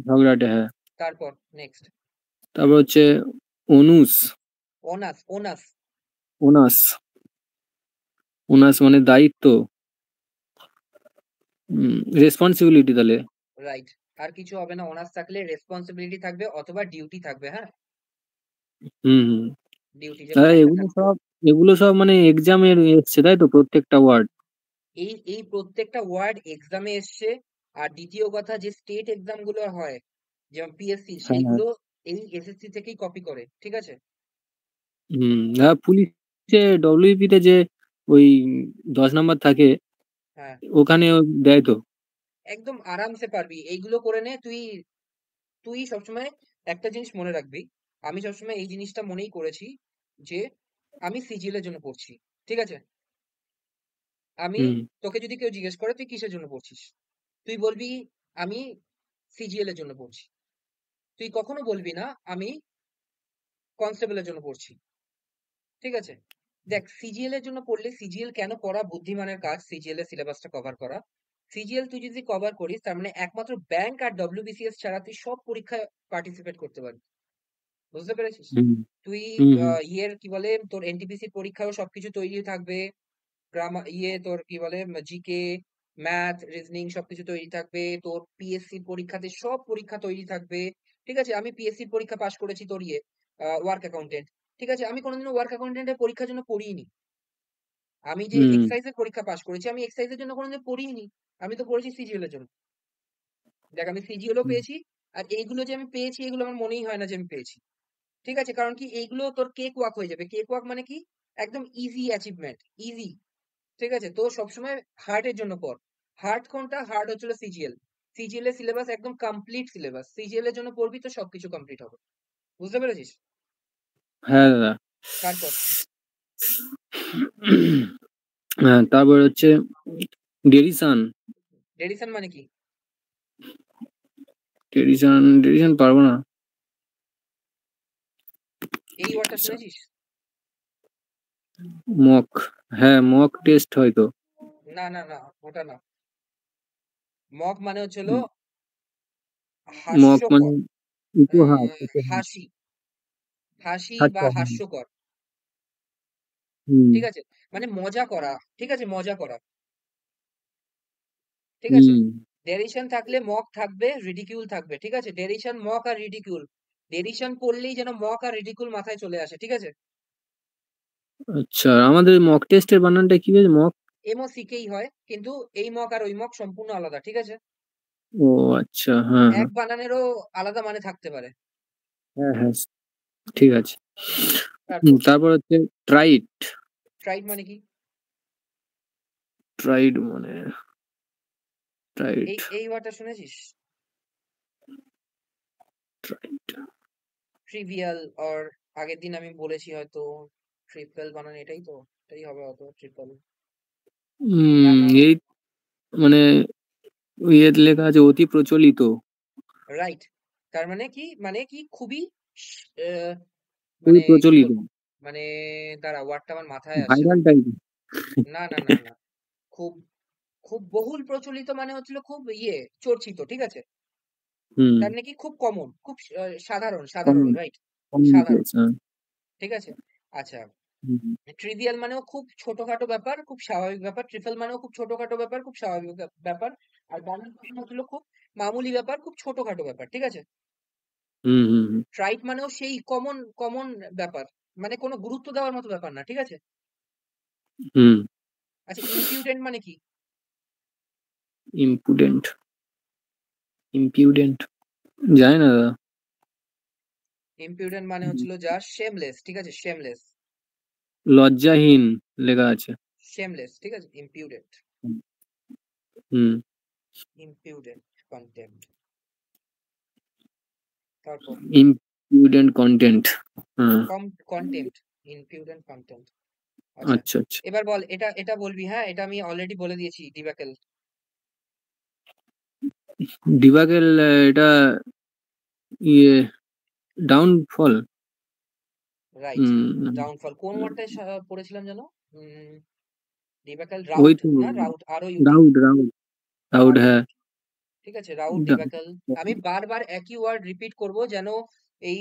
ঝগড়াটে হ্যাঁ।
তারপর নেক্সট,
তারপর হচ্ছে অনুস।
Onus, onus,
onus. ওনাস মানে দায়িত্ব। রেসপন্সিবিলিটি তাহলে।
রাইট। আর কিছু হবে না, অনার্স থাকলে রেসপন্সিবিলিটি থাকবে অথবা ডিউটি থাকবে, হ্যাঁ।
হুম হুম।
ডিউটি যেমন একটা
এগুলো সব মানে এক্সামের এসছে তাই তো, প্রত্যেকটা ওয়ার্ড?
এই প্রত্যেকটা ওয়ার্ড এক্সামে এসছে। আর দ্বিতীয় কথা, যে স্টেট এক্সাম গুলো হয় যেমন পিএসসি,
হ্যাঁ।
সেইগুলো এই এসএসসি থেকেই কপি করে, ঠিক আছে।
হ্যাঁ, পুলিশে ডব্লিউপি তে যে ওই 10 নাম্বার থাকে,
হ্যাঁ,
ওখানে দেয় তো।
একদম আরামসে পারবি এইগুলো করে নে তুই। তুই সবসময় একটা জিনিস মনে রাখবি, আমি সবসময় এই জিনিসটা মনেই করেছি যে আমি সিজিএল এর জন্য পড়ছি, ঠিক আছে। আমি,
হুম
তোকে যদি কেউ জিজ্ঞেস করে তুই কিসের জন্য পড়ছিস, তুই বলবি আমি সিজিএল এর জন্য পড়ছি। তুই কখনো বলবি না আমি কনস্টেবলের জন্য পড়ছি, ঠিক আছে। দেখ, সিজিএল এর জন্য পড়লে, সিজিএল কেন পড়া বুদ্ধিমানের কাজ, সিজিএল এর সিলেবাসটা কভার করা। সিজিএল তুই যদি কভার করিস, তার মানে একমাত্র ব্যাংক আর ডব্লিউবিসিএস ছাড়া তুই সব পরীক্ষায় পার্টিসিপেট করতে পারবি। বুঝতে পেরেছিস?
হুম
তুই
হুম হুম
ইয়ের কি বলে, তোর এনটিপিসি পরীক্ষাও সবকিছু তৈরি থাকবে। গ্রামার, তোর কি বলে, জিকে, ম্যাথ, রিজনিং সবকিছু তৈরি থাকবে। তোর পিএসসি পরীক্ষাতে সব পরীক্ষা তৈরি থাকবে, ঠিক আছে। আমি পিএসসি পরীক্ষা পাশ করেছি তোর ওয়ার্ক অ্যাকাউন্টেন্ট, ঠিক আছে। আমি কোনোদিনও ওয়ার্ক অ্যাকাউন্টেন্টের পরীক্ষার জন্য পড়িনি। আমি যে
হুম
এক্সাইজের পরীক্ষা পাশ করেছি, আমি এক্সাইজের জন্য কোনোদিন পড়িনি। আমি তো পড়েছি সিজিএল এর জন্য। দেখ, আমি সিজিএলও
হুম
পেয়েছি। আর এইগুলো যে আমি পেয়েছি, এগুলো আমার মনেই হয় না যে আমি পেয়েছি, ঠিক আছে। কারণ কি, এইগুলো তোর কেক ওয়াক হয়ে যাবে। কেক ওয়াক মানে কি, একদম ইজি অ্যাচিভমেন্ট, ইজি, ঠিক আছে। তো সবসময় হার্ড এর জন্য পড়। হার্ড কোনটা? হার্ড হচ্ছিল সিজিএল। সিজিএল এর সিলেবাস একদম কমপ্লিট সিলেবাস, সিজিএল এর জন্য পড়বি তো সবকিছু কমপ্লিট হবে। বুঝতে পেরেছিস?
হ্যাঁ দাদা।
তারপর
হ্যাঁ, তারপর হচ্ছে ডেরিশন।
ডেডিশন মানে কি?
ডেরিশন পারবো না।
এই ওয়ার্ডটা শুনেছিস?
মক, হ্যাঁ মক টেস্ট হয়তো।
না না না, ওটা না। মক মানে হচ্ছিল
মক মানে
হাস্যকর।
উপহার উপহার।
হাসি, হাসি বা
আচ্ছা হ্যাঁ।
হাস্যকর,
হুম
ঠিক আছে। মানে মজা করা, ঠিক আছে, মজা করা, ঠিক আছে।
হুম।
ডেরিশন থাকলে মক থাকবে, রিডিকিউল থাকবে, ঠিক আছে। ডেরিশন, মক আর রিডিকিউল, ডেরিশন পড়লেই যেন মক আর রিডিকিউল মাথায় চলে আসে, ঠিক আছে।
আচ্ছা, আমাদের মক টেস্টের বানানটা কি বেশ? মক।
এমও সিকেই হয়, কিন্তু এই মক আর ওই মক সম্পূর্ণ আলাদা, ঠিক আছে।
ও আচ্ছা, হ্যাঁ
এক
হ্যাঁ।
বানানেরও আলাদা মানে থাকতে পারে।
হ্যাঁ হ্যাঁ, ঠিক আছে।
তারপর
তারপর হচ্ছে ট্রাইট।
ট্রাইড মানে কি?
ট্রাইড মানে ট্রাইট
এই ওয়ার্ডটা শুনেছিস?
ট্রাইট।
ট্রিভিয়াল, অর আগের দিন আমি বলেছি হয়তো, ট্রিপল বানান এটাই তো, এটাই হবে হয়তো, ট্রিপল। না না না,
এই মানে ইয়েতে লেখা আছে অতি প্রচলিত।
রাইট। তার মানে কি, মানে কি খুবই আহ,
খুবই
মানে কি
প্রচলিত।
বলবো, মানে দাঁড়া, ওয়ার্ডটা আমার মাথায় আসছে না।
Viral type.
না না না না, খুব খুব বহুল প্রচলিত মানে হচ্ছিল খুব চর্চিত, ঠিক আছে।
হুম।
তার মানে কি খুব কমন, খুব সাধারণ, সাধারণ,
কমন,
রাইট।
কমন
সাধারণ,
প্লেস, হ্যাঁ।
ঠিক আছে। আচ্ছা,
হুম
ট্রিভিয়াল মানেও খুব ছোটখাটো ব্যাপার, খুব স্বাভাবিক ব্যাপার। ট্রিপল মানেও খুব ছোটখাটো ব্যাপার, খুব স্বাভাবিক ব্যাপার। আর বানান হচ্ছিল খুব মামুলি ব্যাপার, খুব ছোটখাটো ব্যাপার, ঠিক আছে।
হুম হুম
ট্রাইট মানেও সেই কমন কমন ব্যাপার, মানে কোনো গুরুত্ব দেওয়ার মতো ব্যাপার না, ঠিক আছে।
হুম।
আচ্ছা, ইম্পিউডেন্ট মানে কি?
ইম্পুডেন্ট, ইম্পিউডেন্ট জানি না দাদা।
ইম্পিউডেন্ট মানে হচ্ছিল যা শেমলেস, ঠিক আছে, শেমলেস।
লজ্জাহীন লেখা আছে।
শেমলেস, ঠিক আছে, ইম্পিউডেন্ট।
হুম।
ইম্পিউডেন্ট কন্টেম্pt। তারপর
ইম্পিউডেন্ট কন্টেন্ট। হ্যাঁ।
কন্টেম্pt, ইম্পিউডেন্ট কন্টেম্pt। আচ্ছা,
আচ্ছা আচ্ছা।
এবার বল, এটা এটা বলবি, হ্যাঁ, এটা আমি অলরেডি বলে দিয়েছি, ডিব্যাকেল।
ডিবাগেল, এটা ইয়ে ডাউনফল।
রাইট।
হুম।
ডাউনফল কোন ওয়ার্ডটায় পড়েছিলাম যেন? ডিব্যাকেল
ওই
রাউট,
তো
না রাউট, আরও ইউটি,
রাউড রাউড রাউড,
আরও
হ্যাঁ।
ইউটি, ঠিক আছে। রাউট, ডিব্যাকেল। আমি বারবার একই ওয়ার্ড রিপিট করব, যেন এই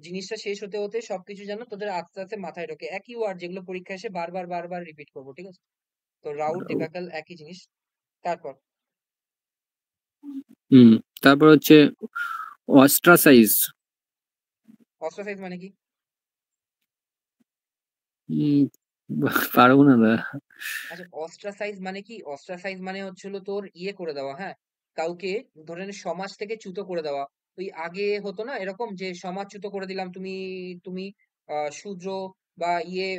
জিনিসটা শেষ হতে হতে সবকিছু যেন তোদের আস্তে আস্তে মাথায় ঢোকে। একই ওয়ার্ড যেগুলো পরীক্ষায় এসে বারবার বারবার রিপিট করবো, ঠিক আছে। তো রাউট, ডিব্যাকেল একই জিনিস। তারপর
হুম। তারপর হচ্ছে অস্ট্রাসাইজ।
অস্ট্রাসাইজ মানে কি?
উম পারবো না দাদা।
আচ্ছা, অস্ট্রাসাইজ মানে কি? অস্ট্রাসাইজ মানে হচ্ছিল তোর ইয়ে করে দেওয়া, হ্যাঁ, কাউকে ধরে নে সমাজ থেকে চ্যুত করে দেওয়া। ওই আগে হতো না এরকম যে সমাজচ্যুত করে দিলাম, তুমি তুমি শূদ্র বা ইয়ে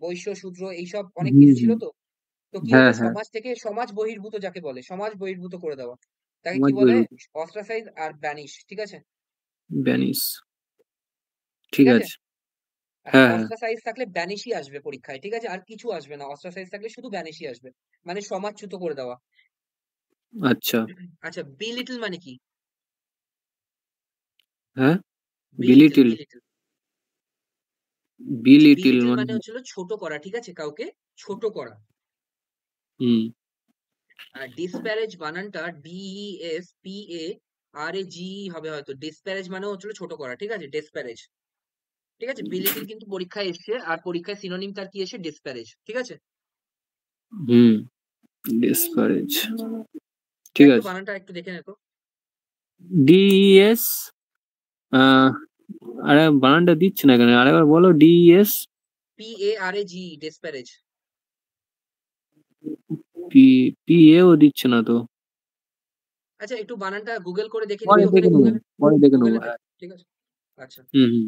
বৈশ্য শূদ্র এইসব অনেক
হুম
কিছু ছিল
হুম।
তো। তো কি
হ্যাঁ
হতো,
হ্যাঁ।
সমাজ থেকে সমাজ বহির্ভূত যাকে বলে, সমাজ বহির্ভূত করে দেওয়া, তাকে কি
সমাজ
বলে?
বহির্ভূত।
অস্ট্রাসাইজ আর ব্যানিশ, ঠিক আছে?
ব্যানিস।
ঠিক
ঠিক
আছে।
আছে।
আচ্ছা,
হ্যাঁ হ্যাঁ।
অস্ট্রাসাইজ থাকলে ব্যানিশই আসবে পরীক্ষায়, ঠিক আছে? আর কিছু আসবে না, অস্ট্রাসাইজ থাকলে শুধু ব্যানিশই আসবে, মানে সমাজচ্যুত করে দেওয়া।
আচ্ছা।
আচ্ছা, বিলিটল মানে কি?
হ্যাঁ।
বিলিটল,
বিলিটিল।
বিলিটল। আচ্ছা,
বিলিটিল
বিলিটল
মানে?
মানে হচ্ছিল ছোট করা, ঠিক আছে, কাউকে ছোট করা।
হুম।
আর ডিসপ্যারেজ বানানটা DESPARAGE হবে হয়তো। ডিসপ্যারেজ মানে হচ্ছিল ছোট করা, ঠিক আছে, ডিসপ্যারেজ। ঠিক আছে, বিলিটল কিন্তু পরীক্ষায় এসছে, আর পরীক্ষায় সিনোনিম তার কি এসে? ডিসপ্যারেজ, ঠিক আছে?
হুম। ডিসকারেজ।
তা
ঠিক
একটু
আছে।
বানানটা একটু দেখে নে তো।
ডিএস। আরে বানানটা দিচ্ছে না কেন, আরেকবার বলো। ডিএস।
PARAGE, ডিসপ্যারেজ।
পি পি এও দিচ্ছে না তো।
আচ্ছা, একটু বানানটা গুগল করে দেখে নিবি
পরে
ওখানে,
দেখে নেবো,
গুগলে।
পরে দেখে নেবো,
গুগলে দেখ,
হ্যাঁ।
ঠিক আছে? আচ্ছা,
হুম হুম।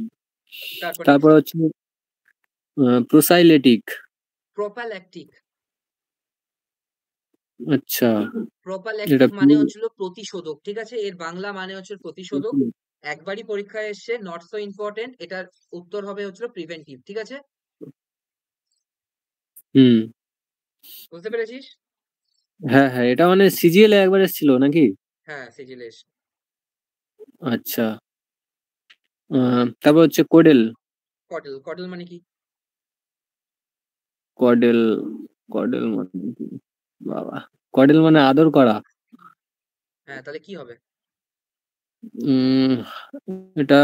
তারপর
তারপর
নেক্সট।
হচ্ছে প্রোসাইলেটিক।
প্রোপ্যালাকটিক।
আচ্ছা। এটা
প্রোপ্যালাকটিক মানে হচ্ছিল প্রতিশোধক, ঠিক আছে? এর বাংলা মানে হচ্ছে প্রতিশোধক। একবারই পরীক্ষায় এসছে, নট সো ইম্পর্টেন্ট। এটার উত্তর হবে হচ্ছিল প্রিভেন্টিভ, ঠিক আছে?
হুম।
বুঝতে পেরেছিস?
হ্যাঁ হ্যাঁ, এটা মানে সিজিএল এ একবার এসেছিল নাকি?
হ্যাঁ, সিজিলেশ।
আচ্ছা। তারপর হচ্ছে কোডেল।
কডল, কডল মানে কি?
কডেল। কডেল মানে কি? বাবা। কডেল মানে আদর করা।
হ্যাঁ, তাহলে কি হবে?
উম এটা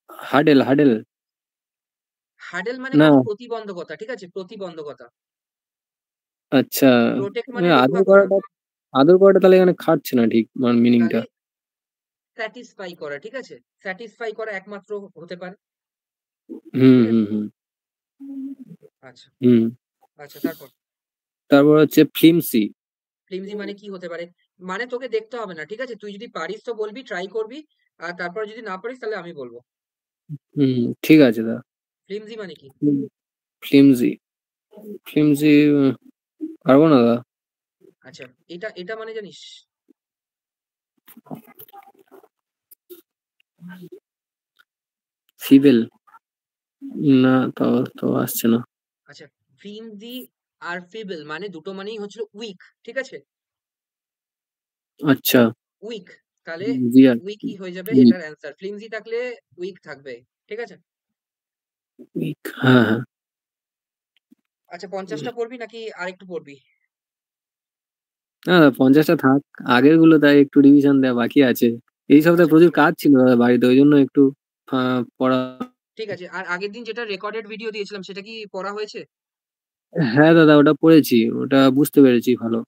হাডেল হাডেল।
হাডেল মানে
না।
কোনো প্রতিবন্ধকতা, ঠিক আছে, প্রতিবন্ধকতা।
আচ্ছা।
প্রোটেক্ট মানে
আদর
রক্ষা করা।
করাটা, আদর করাটা তাহলে এখানে খাটছে না ঠিক মানে মিনিংটা।
তাহলে স্যাটিসফাই করা, ঠিক আছে? স্যাটিসফাই করা একমাত্র হতে পারে,
হুম
ঠিক
হুম
আছে?
হুম।
আচ্ছা।
হুম।
আচ্ছা, তারপর।
তারপর হচ্ছে ফ্লিমসি।
ফ্লিমজি মানে কি হতে পারে? মানে তোকে দেখতে হবে না, ঠিক আছে? তুই যদি পারিস তো বলবি, ট্রাই করবি। আর তারপরে যদি না পারিস তাহলে আমি বলবো।
হুম। ঠিক আছে দা।
ফ্লিমজি মানে কি?
ফ্লিমসি। ফ্লিমসি। পারবো না দা।
আচ্ছা, এটা এটা মানে জানিস?
ফিবেল। না, তাও তো আসছে না।
আচ্ছা, ফ্লিমজি আর ফিবল মানে দুটো মানেই হচ্ছিল উইক, ঠিক আছে?
আচ্ছা।
উইক। তাহলে
জিয়ার।
উইকই হয়ে যাবে
উইক।
এটার অ্যান্সার। ফ্লিমজি থাকলে উইক থাকবে, ঠিক আছে?
উইক, হ্যাঁ হ্যাঁ।
আচ্ছা, 50টা পড়বি নাকি আরেকটু পড়বি?
না দাদা, 50টা থাক। আগের গুলো তাই একটু রিভিশন দেওয়া বাকি আছে। এই সপ্তাহে
আচ্ছা,
প্রচুর কাজ ছিল দাদা বাড়িতে, ওই জন্য একটু পড়া।
ঠিক আছে। আর আগের দিন যেটা রেকর্ডেড ভিডিও দিয়েছিলাম সেটা কি পড়া হয়েছে?
হ্যাঁ দাদা, ওটা পড়েছি, ওটা বুঝতে পেরেছি ভালো।